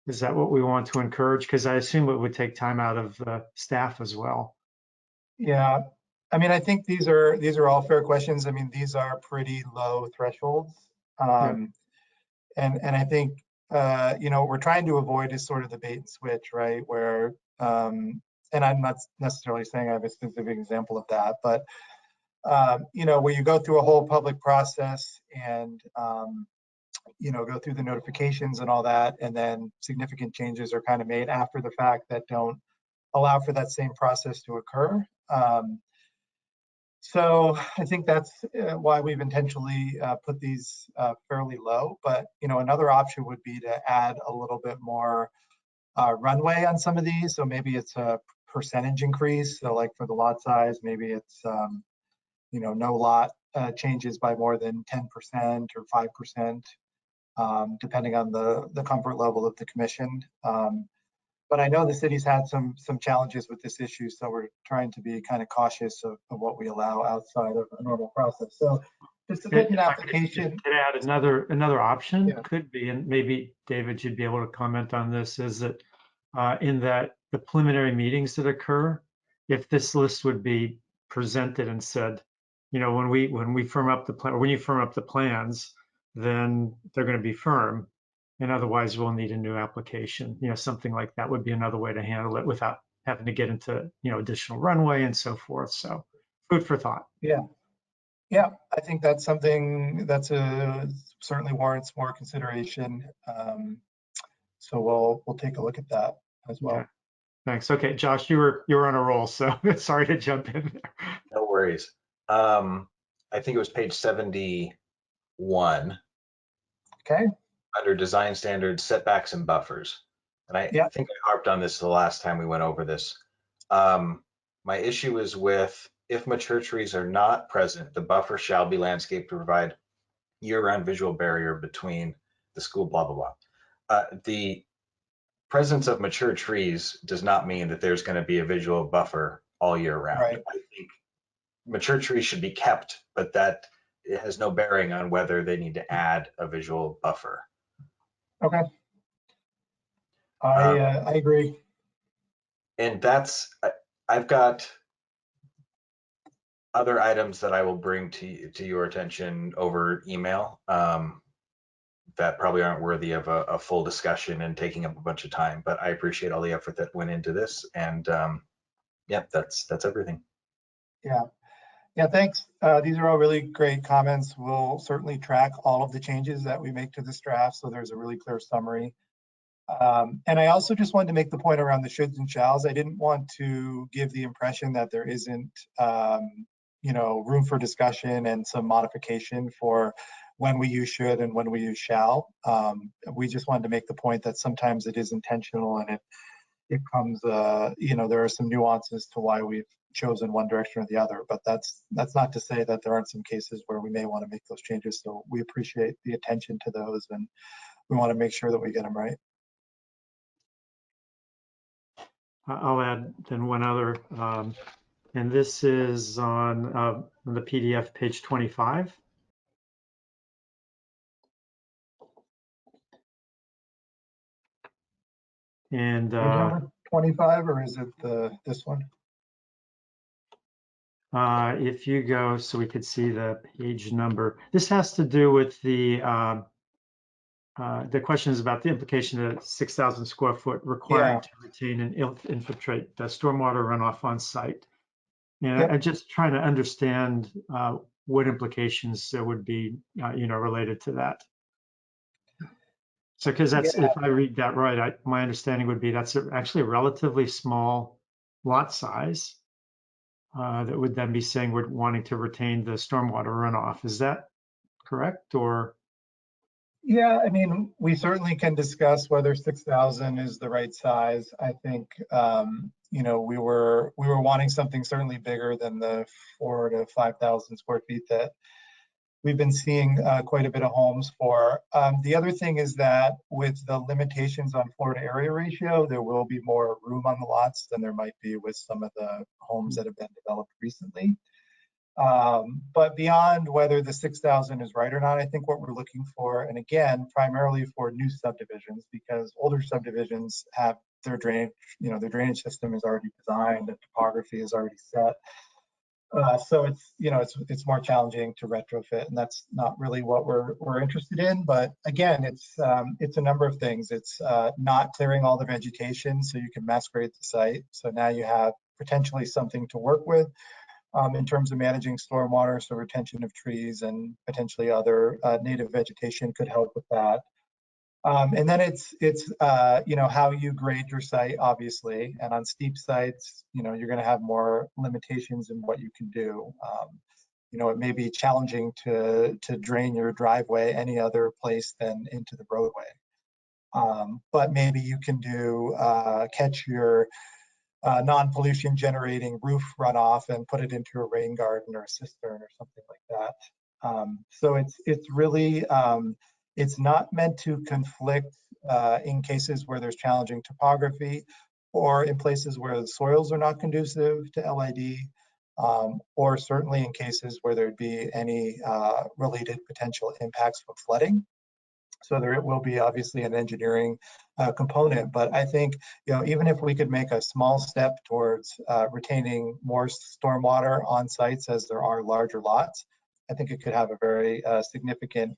is that what we want to encourage? Because I assume it would take time out of staff as well. Yeah, I mean, I think these are all fair questions. I mean, these are pretty low thresholds, and I think what we're trying to avoid is sort of the bait and switch, right? Where and I'm not necessarily saying I have a specific example of that, but where you go through a whole public process and go through the notifications and all that, and then significant changes are kind of made after the fact that don't allow for that same process to occur. So I think that's why we've intentionally put these fairly low. But another option would be to add a little bit more runway on some of these. So maybe it's a percentage increase. So like for the lot size, maybe it's no lot changes by more than 10% or 5%, depending on the comfort level of the commission. But I know the city's had some challenges with this issue, so we're trying to be kind of cautious of what we allow outside of a normal process. So just to get an application. To add another option could be, and maybe David, you'd be able to comment on this, is that in that the preliminary meetings that occur, if this list would be presented and said, when we firm up the plan, or when you firm up the plans, then they're going to be firm, and otherwise we'll need a new application. Something like that would be another way to handle it without having to get into additional runway and so forth. So food for thought. Yeah, I think that's something that's certainly warrants more consideration. So we'll take a look at that as well. Okay. Thanks. Okay, Josh, you were on a roll, so sorry to jump in there. No worries. I think it was page 71. Okay. Under design standards, setbacks and buffers. And I think I harped on this the last time we went over this. My issue is with, if mature trees are not present, the buffer shall be landscaped to provide year-round visual barrier between the school, blah, blah, blah. The presence of mature trees does not mean that there's going to be a visual buffer all year round. Right. I think mature trees should be kept, but that it has no bearing on whether they need to add a visual buffer. Okay. I agree. And I've got other items that I will bring to your attention over email that probably aren't worthy of a full discussion and taking up a bunch of time, but I appreciate all the effort that went into this. And that's everything. Yeah, thanks. These are all really great comments. We'll certainly track all of the changes that we make to this draft, so there's a really clear summary. And I also just wanted to make the point around the shoulds and shalls. I didn't want to give the impression that there isn't, room for discussion and some modification for when we use should and when we use shall. We just wanted to make the point that sometimes it is intentional and it comes, there are some nuances to why we've chosen one direction or the other, but that's not to say that there aren't some cases where we may want to make those changes. So we appreciate the attention to those, and we want to make sure that we get them right. I'll add then one other, and this is on the PDF, page 25. And Page number 25, or is it this one? If you go, so we could see the page number. This has to do with the question is about the implication of 6,000 square foot required to retain and infiltrate the stormwater runoff on site. And I'm just trying to understand what implications there would be, related to that. So, because that's, if I read that right, my understanding would be that's actually a relatively small lot size that would then be saying we're wanting to retain the stormwater runoff. Is that correct, or? Yeah, I mean, we certainly can discuss whether 6,000 is the right size. I think, we were wanting something certainly bigger than the 4,000 to 5,000 square feet that we've been seeing quite a bit of homes for. The other thing is that with the limitations on floor to area ratio, there will be more room on the lots than there might be with some of the homes that have been developed recently. But beyond whether the 6,000 is right or not, I think what we're looking for, and again, primarily for new subdivisions, because older subdivisions have their drainage, their drainage system is already designed, the topography is already set. So it's more challenging to retrofit, and that's not really what we're interested in. But again, it's a number of things. It's not clearing all the vegetation so you can mass grade the site. So now you have potentially something to work with in terms of managing stormwater. So retention of trees and potentially other native vegetation could help with that. And then it's how you grade your site, obviously, and on steep sites, you're going to have more limitations in what you can do. It may be challenging to drain your driveway any other place than into the roadway. But maybe you can do catch your non-pollution generating roof runoff and put it into a rain garden or a cistern or something like that. So it's really it's not meant to conflict in cases where there's challenging topography or in places where the soils are not conducive to LID, or certainly in cases where there'd be any related potential impacts from flooding. So there will be obviously an engineering component, but I think, even if we could make a small step towards retaining more stormwater on sites as there are larger lots, I think it could have a very significant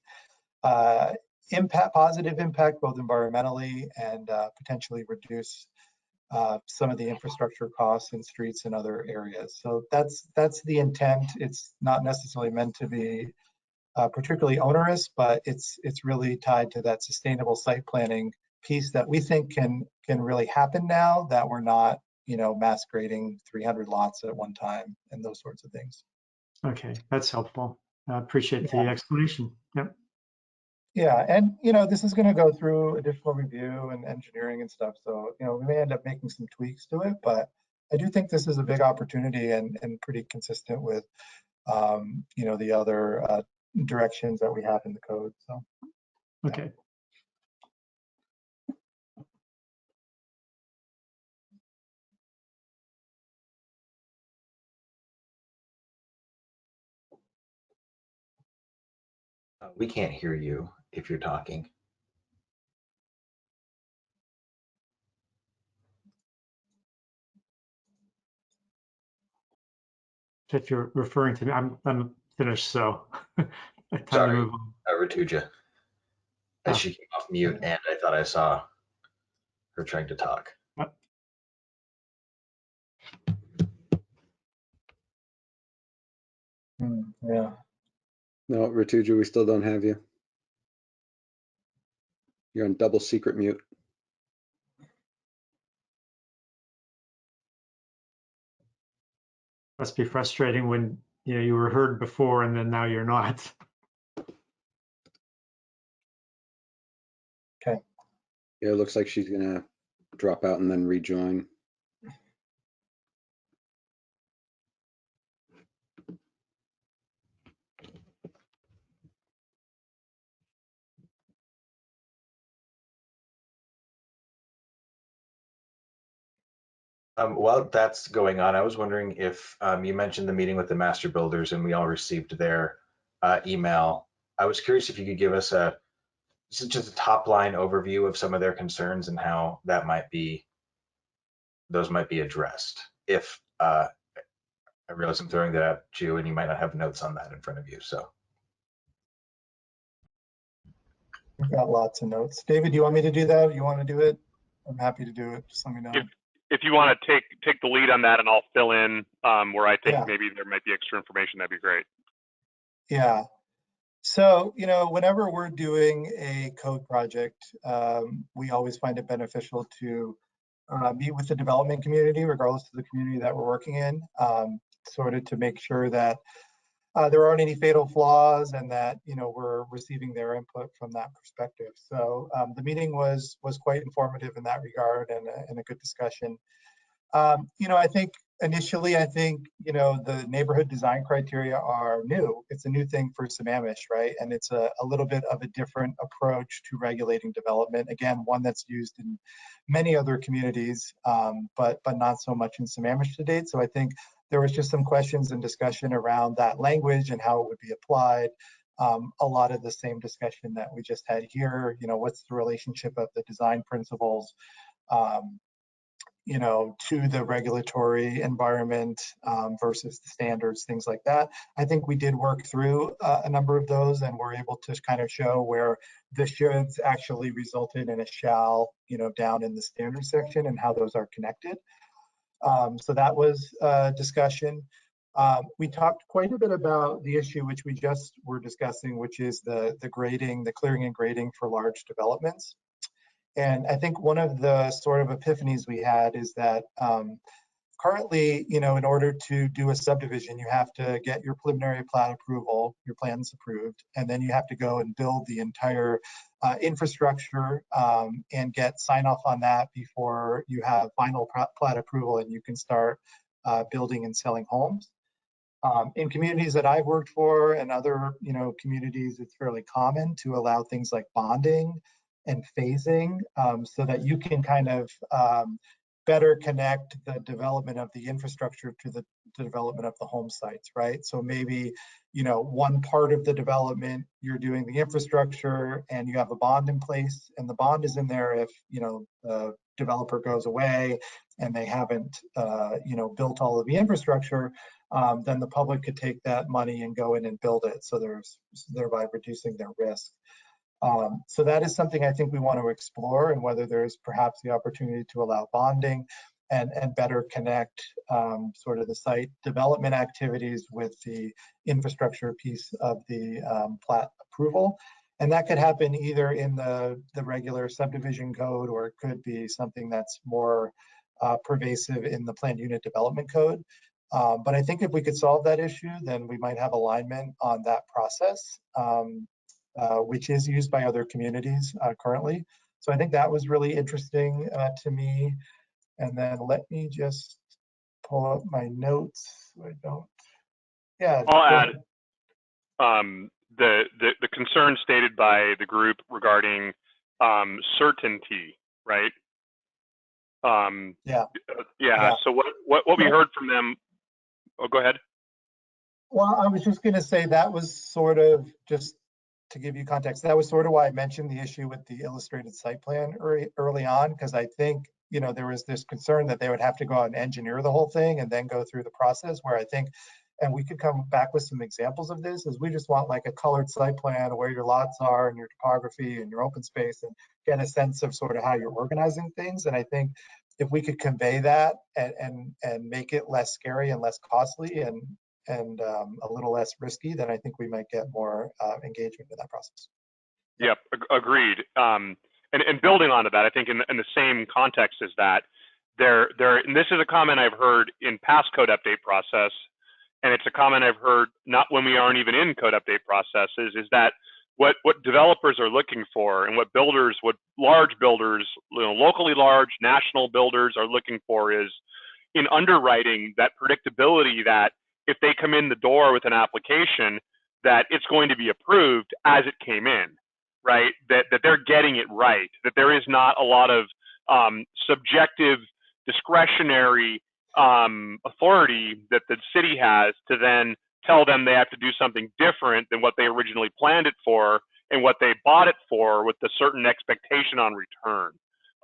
positive impact, both environmentally and potentially reduce some of the infrastructure costs in streets and other areas. So that's the intent. It's not necessarily meant to be particularly onerous, but it's really tied to that sustainable site planning piece that we think can really happen now that we're not, mass grading 300 lots at one time and those sorts of things. Okay, that's helpful. I appreciate the explanation. Yep. Yeah, and this is going to go through additional review and engineering and stuff. So we may end up making some tweaks to it, but I do think this is a big opportunity and pretty consistent with the other directions that we have in the code. So okay. We can't hear you if you're talking. If you're referring to me, I'm finished, so time Sorry, to move on. Ratuja. She came off mute, and I thought I saw her trying to talk. Yeah. No, Ratuja, we still don't have you. You're on double secret mute. Must be frustrating when Yeah, you were heard before and then now you're not. Okay. Yeah, it looks like she's gonna drop out and then rejoin. While that's going on, I was wondering if you mentioned the meeting with the master builders and we all received their email. I was curious if you could give us just a top line overview of some of their concerns and how that those might be addressed. If I realize I'm throwing that at you and you might not have notes on that in front of you, so. We've got lots of notes. David, do you want me to do that? You want to do it? I'm happy to do it. Just let me know. If you want to take the lead on that, and I'll fill in where I think Yeah. maybe there might be extra information, that'd be great. Yeah. So, whenever we're doing a code project, we always find it beneficial to meet with the development community, regardless of the community that we're working in, sort of to make sure that there aren't any fatal flaws and that, we're receiving their input from that perspective. So the meeting was quite informative in that regard and a good discussion. I think initially, the neighborhood design criteria are new. It's a new thing for Sammamish, right? And it's a little bit of a different approach to regulating development. Again, one that's used in many other communities, but not so much in Sammamish to date. So I think there was just some questions and discussion around that language and how it would be applied. A lot of the same discussion that we just had here. What's the relationship of the design principles to the regulatory environment versus the standards, things like that. I think we did work through a number of those and were able to kind of show where the shoulds actually resulted in a shall, down in the standard section and how those are connected. So that was a discussion. We talked quite a bit about the issue which we just were discussing, which is the grading, the clearing and grading for large developments. And I think one of the sort of epiphanies we had is that currently, in order to do a subdivision, you have to get your preliminary plat approval, your plans approved, and then you have to go and build the entire infrastructure and get sign off on that before you have final plat approval and you can start building and selling homes. In communities that I've worked for and other, communities, it's fairly common to allow things like bonding and phasing so that you can kind of better connect the development of the infrastructure to the development of the home sites, right? So maybe, one part of the development, you're doing the infrastructure and you have a bond in place, and the bond is in there if, the developer goes away and they haven't, built all of the infrastructure, then the public could take that money and go in and build it. So there's thereby reducing their risk. So that is something I think we want to explore, and whether there's perhaps the opportunity to allow bonding and better connect sort of the site development activities with the infrastructure piece of the plat approval. And that could happen either in the regular subdivision code, or it could be something that's more pervasive in the planned unit development code. But I think if we could solve that issue, then we might have alignment on that process. Which is used by other communities currently. So I think that was really interesting to me. And then let me just pull up my notes. I'll add the concern stated by the group regarding certainty, right? Yeah. So what we heard from them. Oh, go ahead. Well, I was just going to say that was sort of, just to give you context, that was sort of why I mentioned the issue with the illustrated site plan early on, because I think, there was this concern that they would have to go out and engineer the whole thing and then go through the process, where I think, and we could come back with some examples of this, is we just want like a colored site plan where your lots are and your topography and your open space, and get a sense of sort of how you're organizing things. And I think if we could convey that and make it less scary and less costly and a little less risky, then I think we might get more engagement in that process. Yep, agreed. And building onto that, I think in the same context as that, and this is a comment I've heard in past code update process, and it's a comment I've heard not when we aren't even in code update processes, is that what developers are looking for and what large builders, locally large, national builders are looking for is in underwriting that predictability that if they come in the door with an application, that it's going to be approved as it came in, right? That they're getting it right, that there is not a lot of subjective discretionary authority that the city has to then tell them they have to do something different than what they originally planned it for and what they bought it for with a certain expectation on return.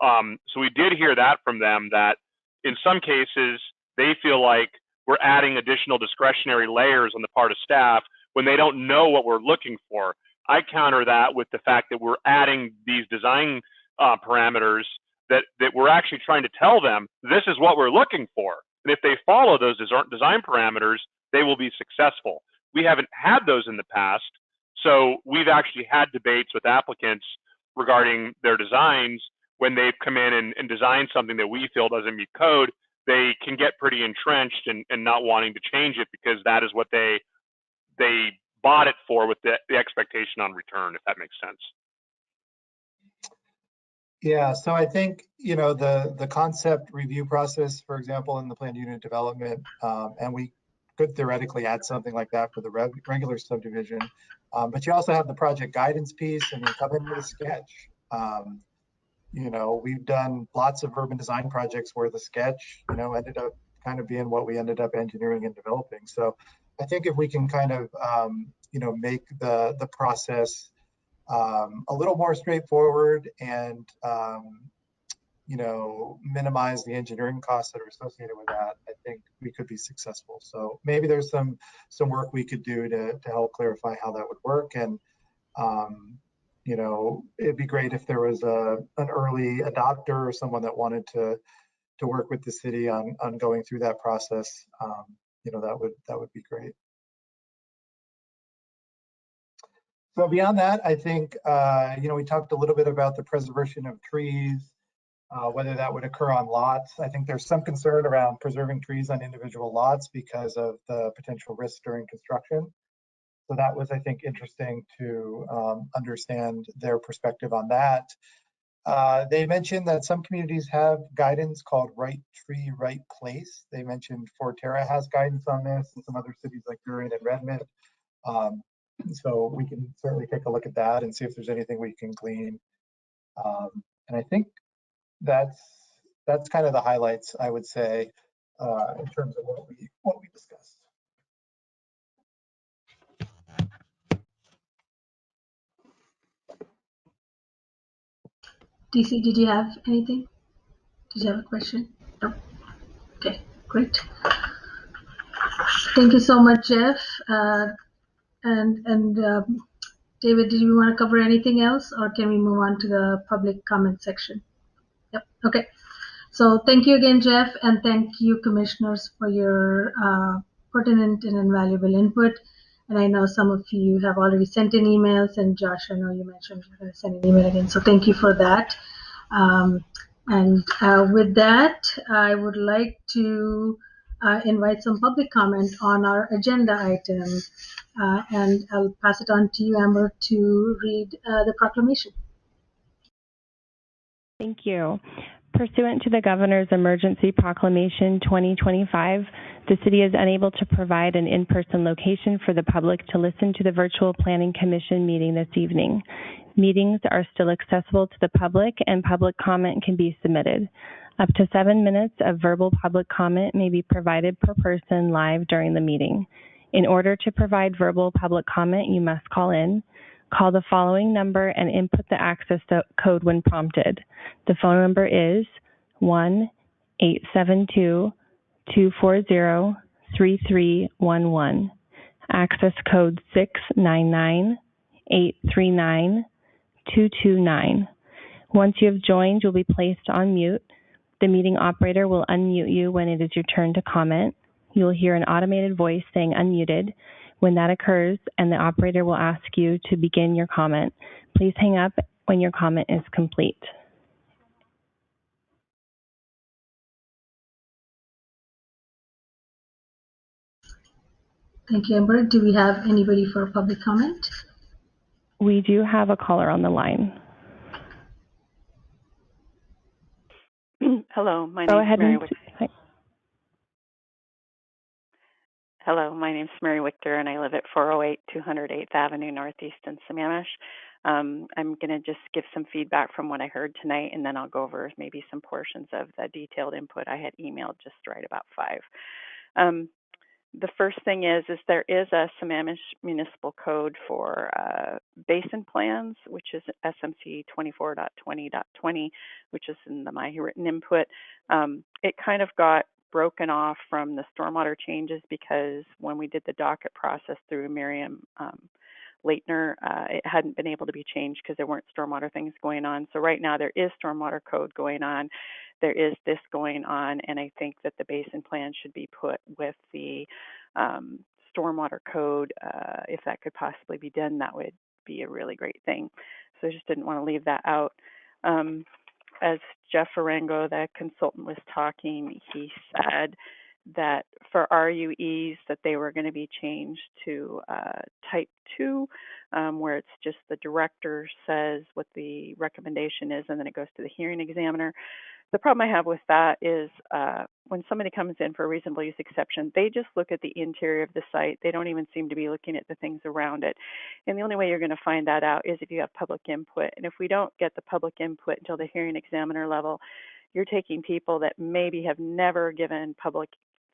So we did hear that from them, that in some cases they feel like we're adding additional discretionary layers on the part of staff when they don't know what we're looking for. I counter that with the fact that we're adding these design parameters that we're actually trying to tell them this is what we're looking for. And if they follow those design parameters, they will be successful. We haven't had those in the past, so we've actually had debates with applicants regarding their designs. When they've come in and designed something that we feel doesn't meet code, they can get pretty entrenched and not wanting to change it because that is what they bought it for with the expectation on return, if that makes sense. Yeah, so I think, the concept review process, for example, in the planned unit development, and we could theoretically add something like that for the regular subdivision, but you also have the project guidance piece and you come in with a sketch. We've done lots of urban design projects where the sketch, ended up kind of being what we ended up engineering and developing. So I think if we can kind of, make the process a little more straightforward and, minimize the engineering costs that are associated with that, I think we could be successful. So maybe there's some work we could do to help clarify how that would work. And, it'd be great if there was an early adopter or someone that wanted to work with the city on going through that process. That would be great. So beyond that, I think, we talked a little bit about the preservation of trees, whether that would occur on lots. I think there's some concern around preserving trees on individual lots because of the potential risks during construction. So that was, I think, interesting to understand their perspective on that. They mentioned that some communities have guidance called right tree, right place. They mentioned Forterra has guidance on this, and some other cities like Durham and Redmond. So we can certainly take a look at that and see if there's anything we can glean. And I think that's kind of the highlights, I would say, in terms of what we discussed. DC, did you have anything? Did you have a question? No. Okay, great. Thank you so much, Jeff. And David, did you want to cover anything else, or can we move on to the public comment section? Yep. Okay. So thank you again, Jeff, and thank you, commissioners, for your pertinent and invaluable input. And I know some of you have already sent in emails, and Josh, I know you mentioned you're going to send an email again. So thank you for that. With that, I would like to invite some public comment on our agenda item. And I'll pass it on to you, Amber, to read the proclamation. Thank you. Pursuant to the Governor's Emergency Proclamation 2025, the city is unable to provide an in-person location for the public to listen to the virtual Planning Commission meeting this evening. Meetings are still accessible to the public, and public comment can be submitted. Up to 7 minutes of verbal public comment may be provided per person live during the meeting. In order to provide verbal public comment, you must call in. Call the following number and input the access code when prompted. The phone number is 1-872-240-3311. Access code 699-839-229. Once you have joined, you'll be placed on mute. The meeting operator will unmute you when it is your turn to comment. You will hear an automated voice saying unmuted. When that occurs and the operator will ask you to begin your comment, please hang up when your comment is complete. Thank you, Amber. Do we have anybody for public comment? We do have a caller on the line. Hello, my Go name's ahead Mary and Wick- hi. Hello, my name's Mary Wichter, and I live at 408 208th Avenue Northeast in Sammamish. I'm going to just give some feedback from what I heard tonight, and then I'll go over maybe some portions of the detailed input I had emailed just right about 5. The first thing is there is a Sammamish Municipal Code for basin plans, which is SMC 24.20.20, which is in my written input. It kind of got broken off from the stormwater changes because when we did the docket process through Miriam Leitner, it hadn't been able to be changed because there weren't stormwater things going on. So right now there is stormwater code going on. There is this going on, and I think that the basin plan should be put with the stormwater code. If that could possibly be done, that would be a really great thing. So I just didn't want to leave that out. As Jeff Arango, the consultant, was talking, he said that for RUEs that they were going to be changed to type 2, where it's just the director says what the recommendation is and then it goes to the hearing examiner. The problem I have with that is when somebody comes in for a reasonable use exception, they just look at the interior of the site. They don't even seem to be looking at the things around it. And the only way you're going to find that out is if you have public input. And if we don't get the public input until the hearing examiner level, you're taking people that maybe have never given public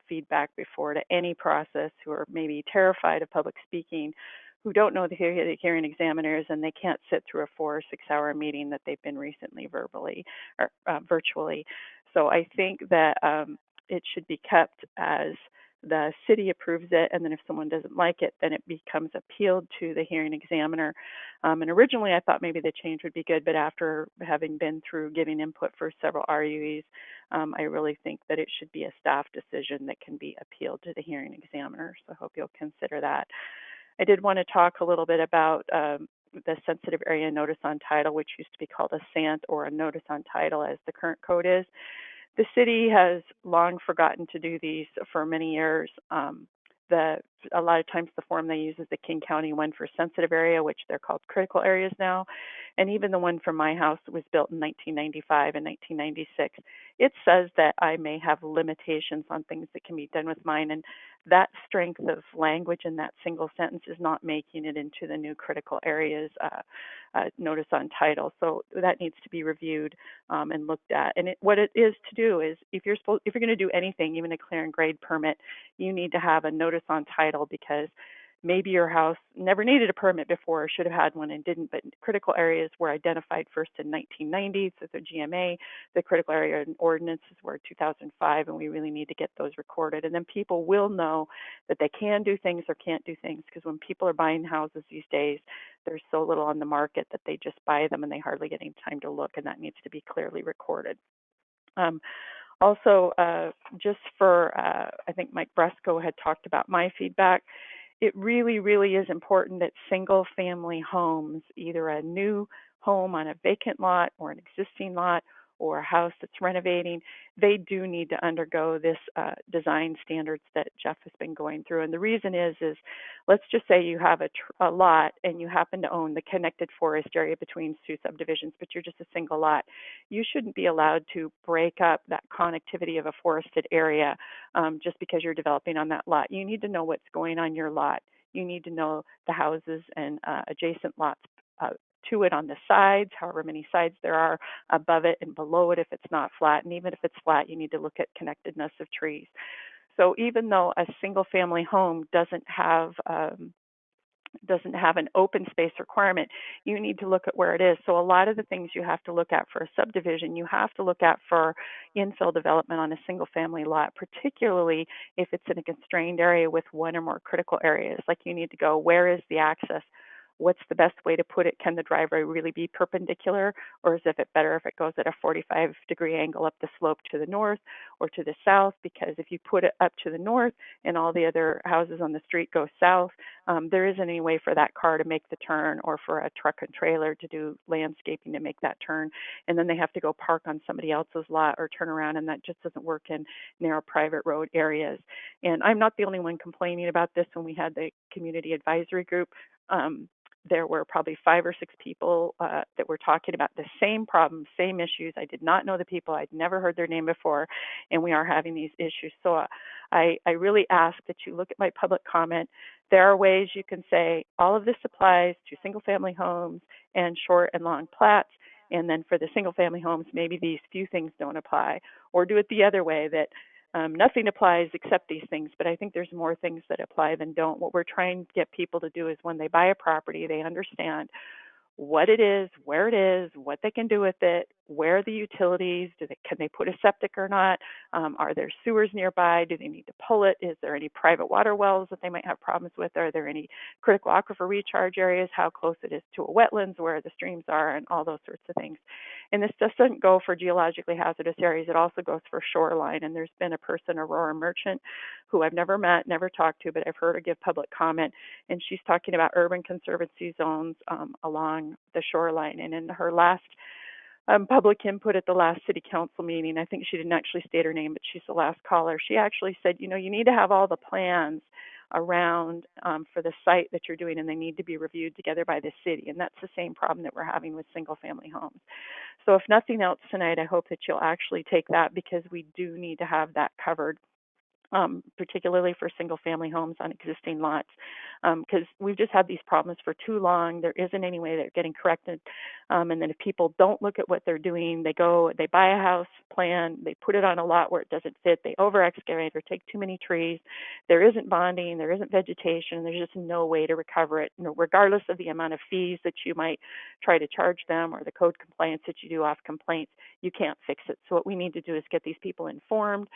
feedback before to any process, who are maybe terrified of public speaking, who don't know the hearing examiners, and they can't sit through a 4 or 6 hour meeting that they've been recently verbally or virtually. So I think that it should be kept as the city approves it, and then if someone doesn't like it, then it becomes appealed to the hearing examiner. And originally I thought maybe the change would be good, but after having been through giving input for several RUEs, I really think that it should be a staff decision that can be appealed to the hearing examiner. So I hope you'll consider that. I did want to talk a little bit about the sensitive area notice on title, which used to be called a SANT or a notice on title as the current code is. The city has long forgotten to do these for many years. A lot of times the form they use is the King County one for sensitive area, which they're called critical areas now. And even the one for my house was built in 1995 and 1996. It says that I may have limitations on things that can be done with mine. And that strength of language in that single sentence is not making it into the new critical areas notice on title. So that needs to be reviewed and looked at. And what it is to do is if you're going to do anything, even a clear and grade permit, you need to have a notice on title, because maybe your house never needed a permit before or should have had one and didn't, but critical areas were identified first in 1990 so the GMA. The critical area ordinances were 2005, and we really need to get those recorded. And then people will know that they can do things or can't do things, because when people are buying houses these days, there's so little on the market that they just buy them and they hardly get any time to look, and that needs to be clearly recorded. Also, just for, I think Mike Bresco had talked about my feedback. It really, really is important that single family homes, either a new home on a vacant lot or an existing lot or a house that's renovating, they do need to undergo this design standards that Jeff has been going through. And the reason is let's just say you have a lot and you happen to own the connected forest area between 2 subdivisions, but you're just a single lot. You shouldn't be allowed to break up that connectivity of a forested area just because you're developing on that lot. You need to know what's going on your lot. You need to know the houses and adjacent lots to it on the sides, however many sides there are, above it and below it if it's not flat. And even if it's flat, you need to look at connectedness of trees. So even though a single family home doesn't have an open space requirement, you need to look at where it is. So a lot of the things you have to look at for a subdivision, you have to look at for infill development on a single family lot, particularly if it's in a constrained area with 1 or more critical areas. Like you need to go, where is the access? what's the best way to put it? Can the driveway really be perpendicular, or is it better if it goes at a 45-degree angle up the slope to the north or to the south? Because if you put it up to the north and all the other houses on the street go south, there isn't any way for that car to make the turn, or for a truck and trailer to do landscaping to make that turn. And then they have to go park on somebody else's lot or turn around, and that just doesn't work in narrow private road areas. And I'm not the only one complaining about this. When we had the community advisory group, there were probably 5 or 6 people that were talking about the same problem, same issues. I did not know the people. I'd never heard their name before, and we are having these issues. So I really ask that you look at my public comment. There are ways you can say all of this applies to single-family homes and short and long plats, and then for the single-family homes, maybe these few things don't apply. Or do it the other way, that nothing applies except these things, but I think there's more things that apply than don't. What we're trying to get people to do is, when they buy a property, they understand what it is, where it is, what they can do with it, where are the utilities, can they put a septic or not, are there sewers nearby, do they need to pull it, is there any private water wells that they might have problems with, are there any critical aquifer recharge areas, how close it is to a wetlands, where the streams are, and all those sorts of things. And this just doesn't go for geologically hazardous areas, it also goes for shoreline. And there's been a person, Aurora Merchant, who I've never met, never talked to, but I've heard her give public comment, and she's talking about urban conservancy zones along the shoreline. And in her last public input at the last city council meeting, I think she didn't actually state her name, but she's the last caller, she actually said, you need to have all the plans around for the site that you're doing, and they need to be reviewed together by the city. And that's the same problem that we're having with single family homes. So if nothing else tonight, I hope that you'll actually take that, because we do need to have that covered, particularly for single family homes on existing lots, because we've just had these problems for too long. There isn't any way they're getting corrected. And then if people don't look at what they're doing, they buy a house plan, they put it on a lot where it doesn't fit, they over excavate or take too many trees. There isn't bonding, there isn't vegetation, there's just no way to recover it. Regardless of the amount of fees that you might try to charge them, or the code compliance that you do off complaints, you can't fix it. So what we need to do is get these people informed,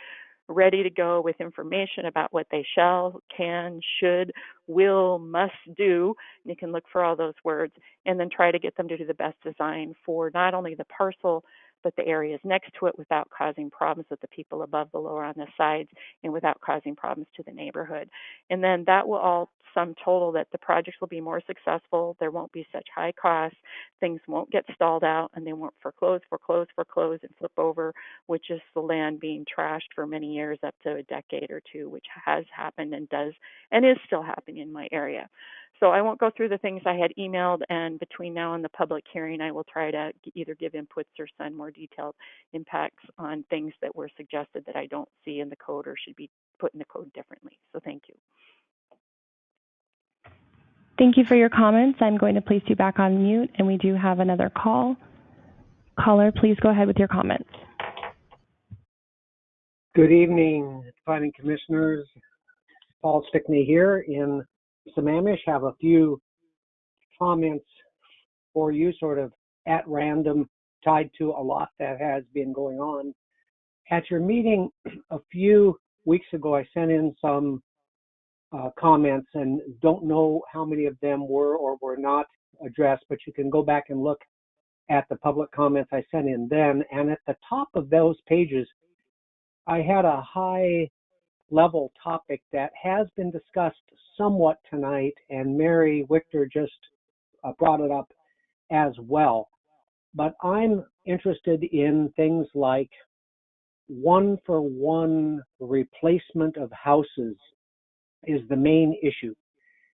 ready to go with information about what they shall, can, should, will, must do. And you can look for all those words, and then try to get them to do the best design for not only the parcel, but the areas next to it, without causing problems with the people above, below, or on the sides, and without causing problems to the neighborhood. And then that will all sum total that the projects will be more successful, there won't be such high costs, things won't get stalled out, and they won't foreclose, and flip over, which is the land being trashed for many years, up to a decade or two, which has happened and does and is still happening in my area. So I won't go through the things I had emailed, and between now and the public hearing, I will try to either give inputs or send more detailed impacts on things that were suggested that I don't see in the code or should be put in the code differently. So thank you. Thank you for your comments. I'm going to place you back on mute, and we do have another call. Caller, please go ahead with your comments. Good evening, planning commissioners. Paul Stickney here in Sammamish. Have a few comments for you, sort of at random, tied to a lot that has been going on. At your meeting a few weeks ago, I sent in some comments, and don't know how many of them were or were not addressed, but you can go back and look at the public comments I sent in then. And at the top of those pages, I had a high level topic that has been discussed somewhat tonight, and Mary Wichter just brought it up as well. But I'm interested in things like one-for-one replacement of houses is the main issue.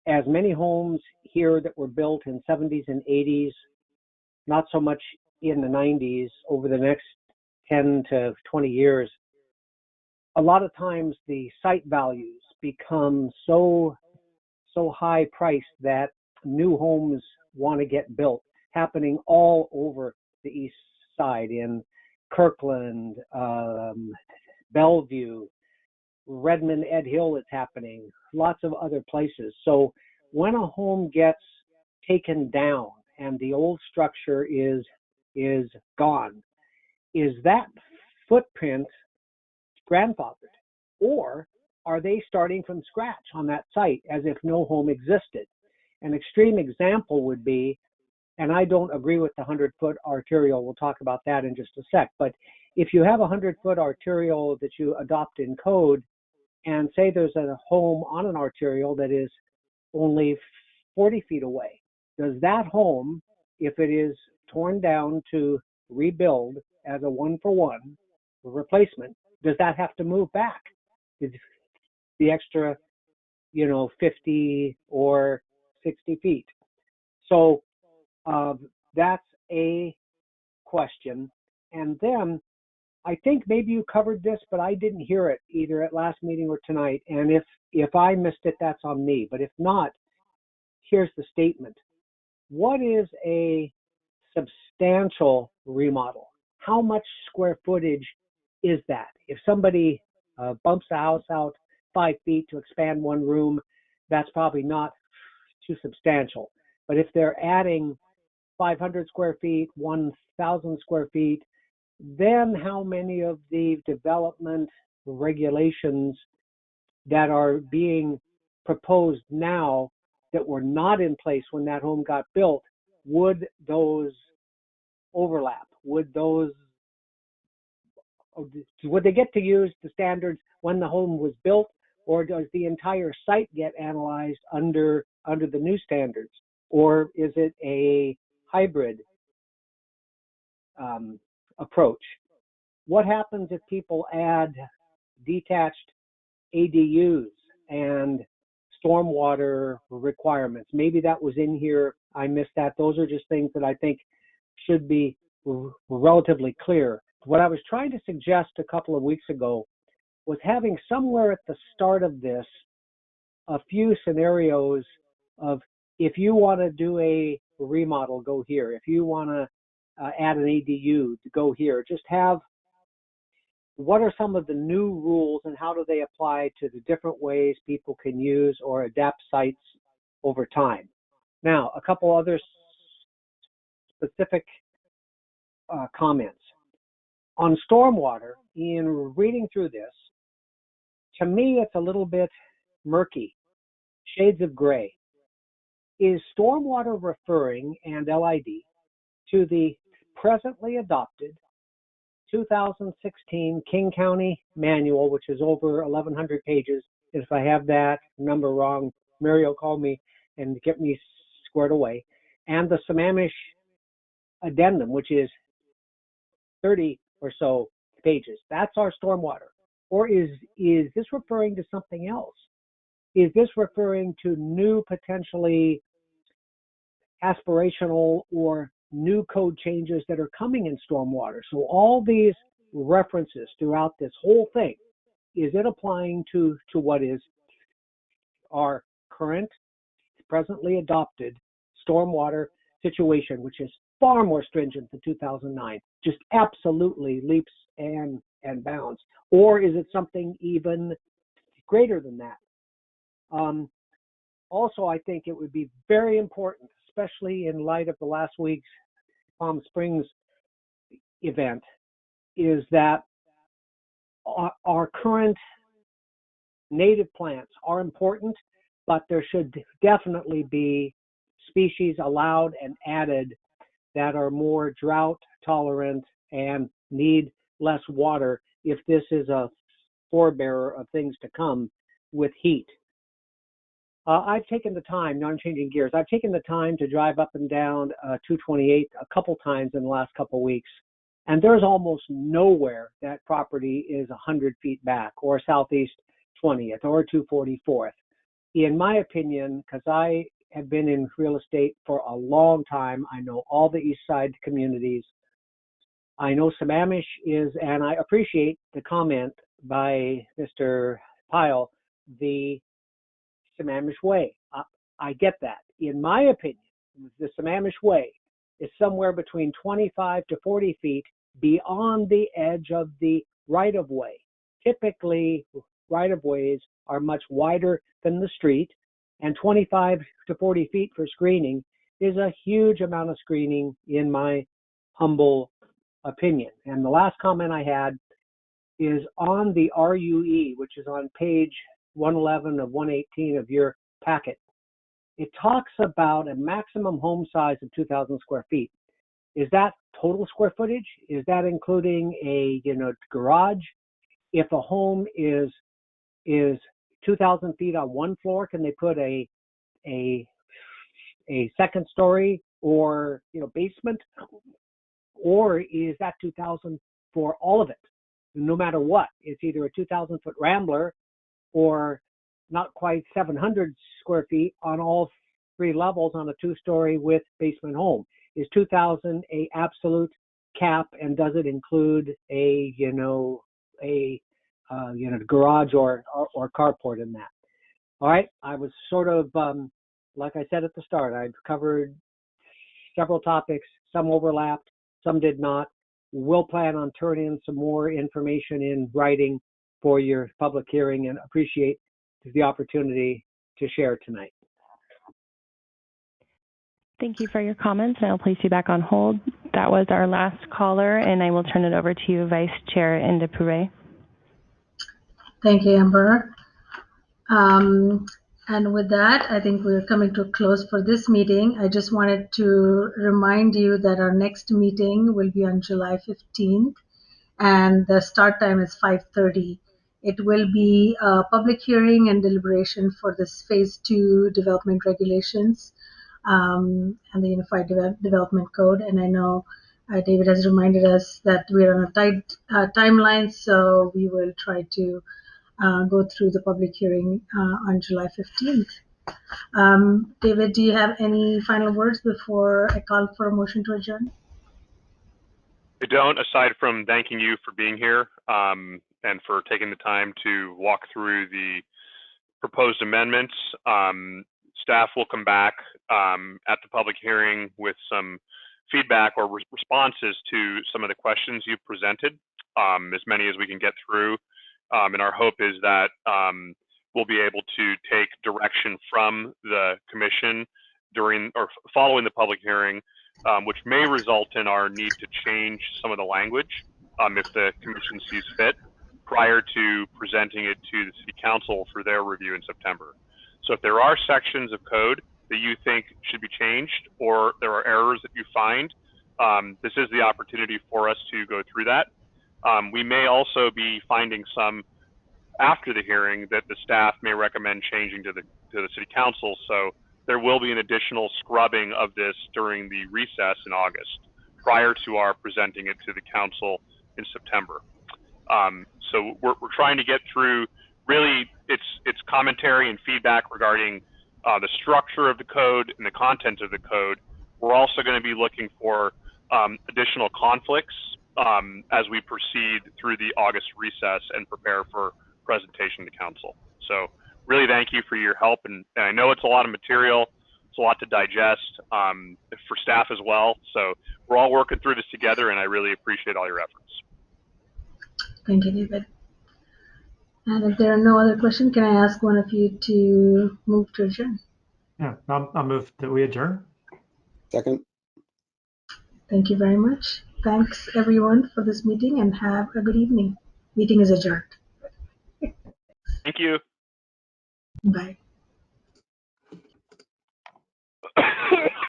As many homes here that were built in 70s and 80s, not so much in the 90s, over the next 10 to 20 years, a lot of times the site values become so high priced that new homes want to get built, happening all over the east side, in Kirkland, Bellevue, Redmond, Ed Hill, it's happening, lots of other places. So when a home gets taken down and the old structure is gone, is that footprint grandfathered, or are they starting from scratch on that site as if no home existed? An extreme example would be, and I don't agree with the 100-foot arterial, we'll talk about that in just a sec, but if you have a 100-foot arterial that you adopt in code, and say there's a home on an arterial that is only 40 feet away, does that home, if it is torn down to rebuild as a one-for-one replacement, does that have to move back the extra, 50 or 60 feet? So that's a question. And then I think maybe you covered this, but I didn't hear it either at last meeting or tonight. And if I missed it, that's on me. But if not, here's the statement. What is a substantial remodel? How much square footage is that? If somebody bumps a house out 5 feet to expand one room, that's probably not too substantial. But if they're adding 500 square feet, 1,000 square feet, then how many of the development regulations that are being proposed now that were not in place when that home got built, would those overlap? Would they get to use the standards when the home was built, or does the entire site get analyzed under the new standards? Or is it a hybrid approach? What happens if people add detached ADUs and stormwater requirements? Maybe that was in here, I missed that. Those are just things that I think should be relatively clear. What I was trying to suggest a couple of weeks ago was having somewhere at the start of this a few scenarios of, if you want to do a remodel, go here. If you want to add an ADU, go here. Just have, what are some of the new rules and how do they apply to the different ways people can use or adapt sites over time? Now, a couple other specific comments. On stormwater, in reading through this, to me it's a little bit murky, shades of gray. Is stormwater referring, and LID, to the presently adopted 2016 King County Manual, which is over 1,100 pages? If I have that number wrong, Mary will call me and get me squared away. And the Sammamish Addendum, which is 30 or so pages. That's our stormwater. Or is this referring to something else? Is this referring to new, potentially aspirational or new code changes that are coming in stormwater? So all these references throughout this whole thing, is it applying to what is our current, presently adopted stormwater situation, which is far more stringent than 2009, just absolutely leaps and bounds? Or is it something even greater than that? Also, I think it would be very important, especially in light of the last week's Palm Springs event, is that our current native plants are important, but there should definitely be species allowed and added that are more drought tolerant and need less water if this is a forebearer of things to come with heat. I've taken the time, now I'm changing gears, I've taken the time to drive up and down 228 a couple times in the last couple weeks, and there's almost nowhere that property is 100 feet back, or Southeast 20th, or 244th. In my opinion, because I have been in real estate for a long time, I know all the East Side communities. I know Sammamish is, and I appreciate the comment by Mr. Pyle, the Sammamish Way. I get that. In my opinion, the Sammamish Way is somewhere between 25 to 40 feet beyond the edge of the right-of-way. Typically, right-of-ways are much wider than the street, and 25 to 40 feet for screening is a huge amount of screening, in my humble opinion. And the last comment I had is on the RUE, which is on page 111 of 118 of your packet. it talks about a maximum home size of 2,000 square feet. Is that total square footage? Is that including a garage? If a home is 2,000 feet on one floor, can they put a second story or basement? Or is that 2,000 for all of it? No matter what, it's either a 2,000 foot rambler or not quite 700 square feet on all three levels on a 2-story with basement home. Is 2,000 a absolute cap, and does it include a garage or carport in that? All right, I was sort of like I said at the start, I've covered several topics. Some overlapped, some did not. We'll plan on turning in some more information in writing for your public hearing, and appreciate the opportunity to share tonight. Thank you for your comments, and I'll place you back on hold. That was our last caller, and I will turn it over to you, Vice Chair Indapure. Thank you, Amber. And with that, I think we're coming to a close for this meeting. I just wanted to remind you that our next meeting will be on July 15th, and the start time is 5:30. It will be a public hearing and deliberation for this Phase 2 development regulations and the Unified Development Code. And I know David has reminded us that we're on a tight timeline, so we will try to go through the public hearing on July 15th. David, do you have any final words before I call for a motion to adjourn? I don't, aside from thanking you for being here and for taking the time to walk through the proposed amendments. Staff will come back at the public hearing with some feedback or responses to some of the questions you've presented, as many as we can get through. And our hope is that we'll be able to take direction from the commission during or following the public hearing, which may result in our need to change some of the language if the commission sees fit, prior to presenting it to the City Council for their review in September. So if there are sections of code that you think should be changed, or there are errors that you find, this is the opportunity for us to go through that. We may also be finding some after the hearing that the staff may recommend changing to the City Council. So there will be an additional scrubbing of this during the recess in August, prior to our presenting it to the Council in September. So we're trying to get through really its commentary and feedback regarding the structure of the code and the content of the code. We're also going to be looking for additional conflicts as we proceed through the August recess and prepare for presentation to Council. So really thank you for your help, and I know it's a lot of material, it's a lot to digest for staff as well. So we're all working through this together, and I really appreciate all your efforts. Thank you, David. And if there are no other questions, can I ask one of you to move to adjourn? Yeah, I'll move that we adjourn. Second. Thank you very much. Thanks everyone for this meeting, and have a good evening. Meeting is adjourned. Thank you. Bye.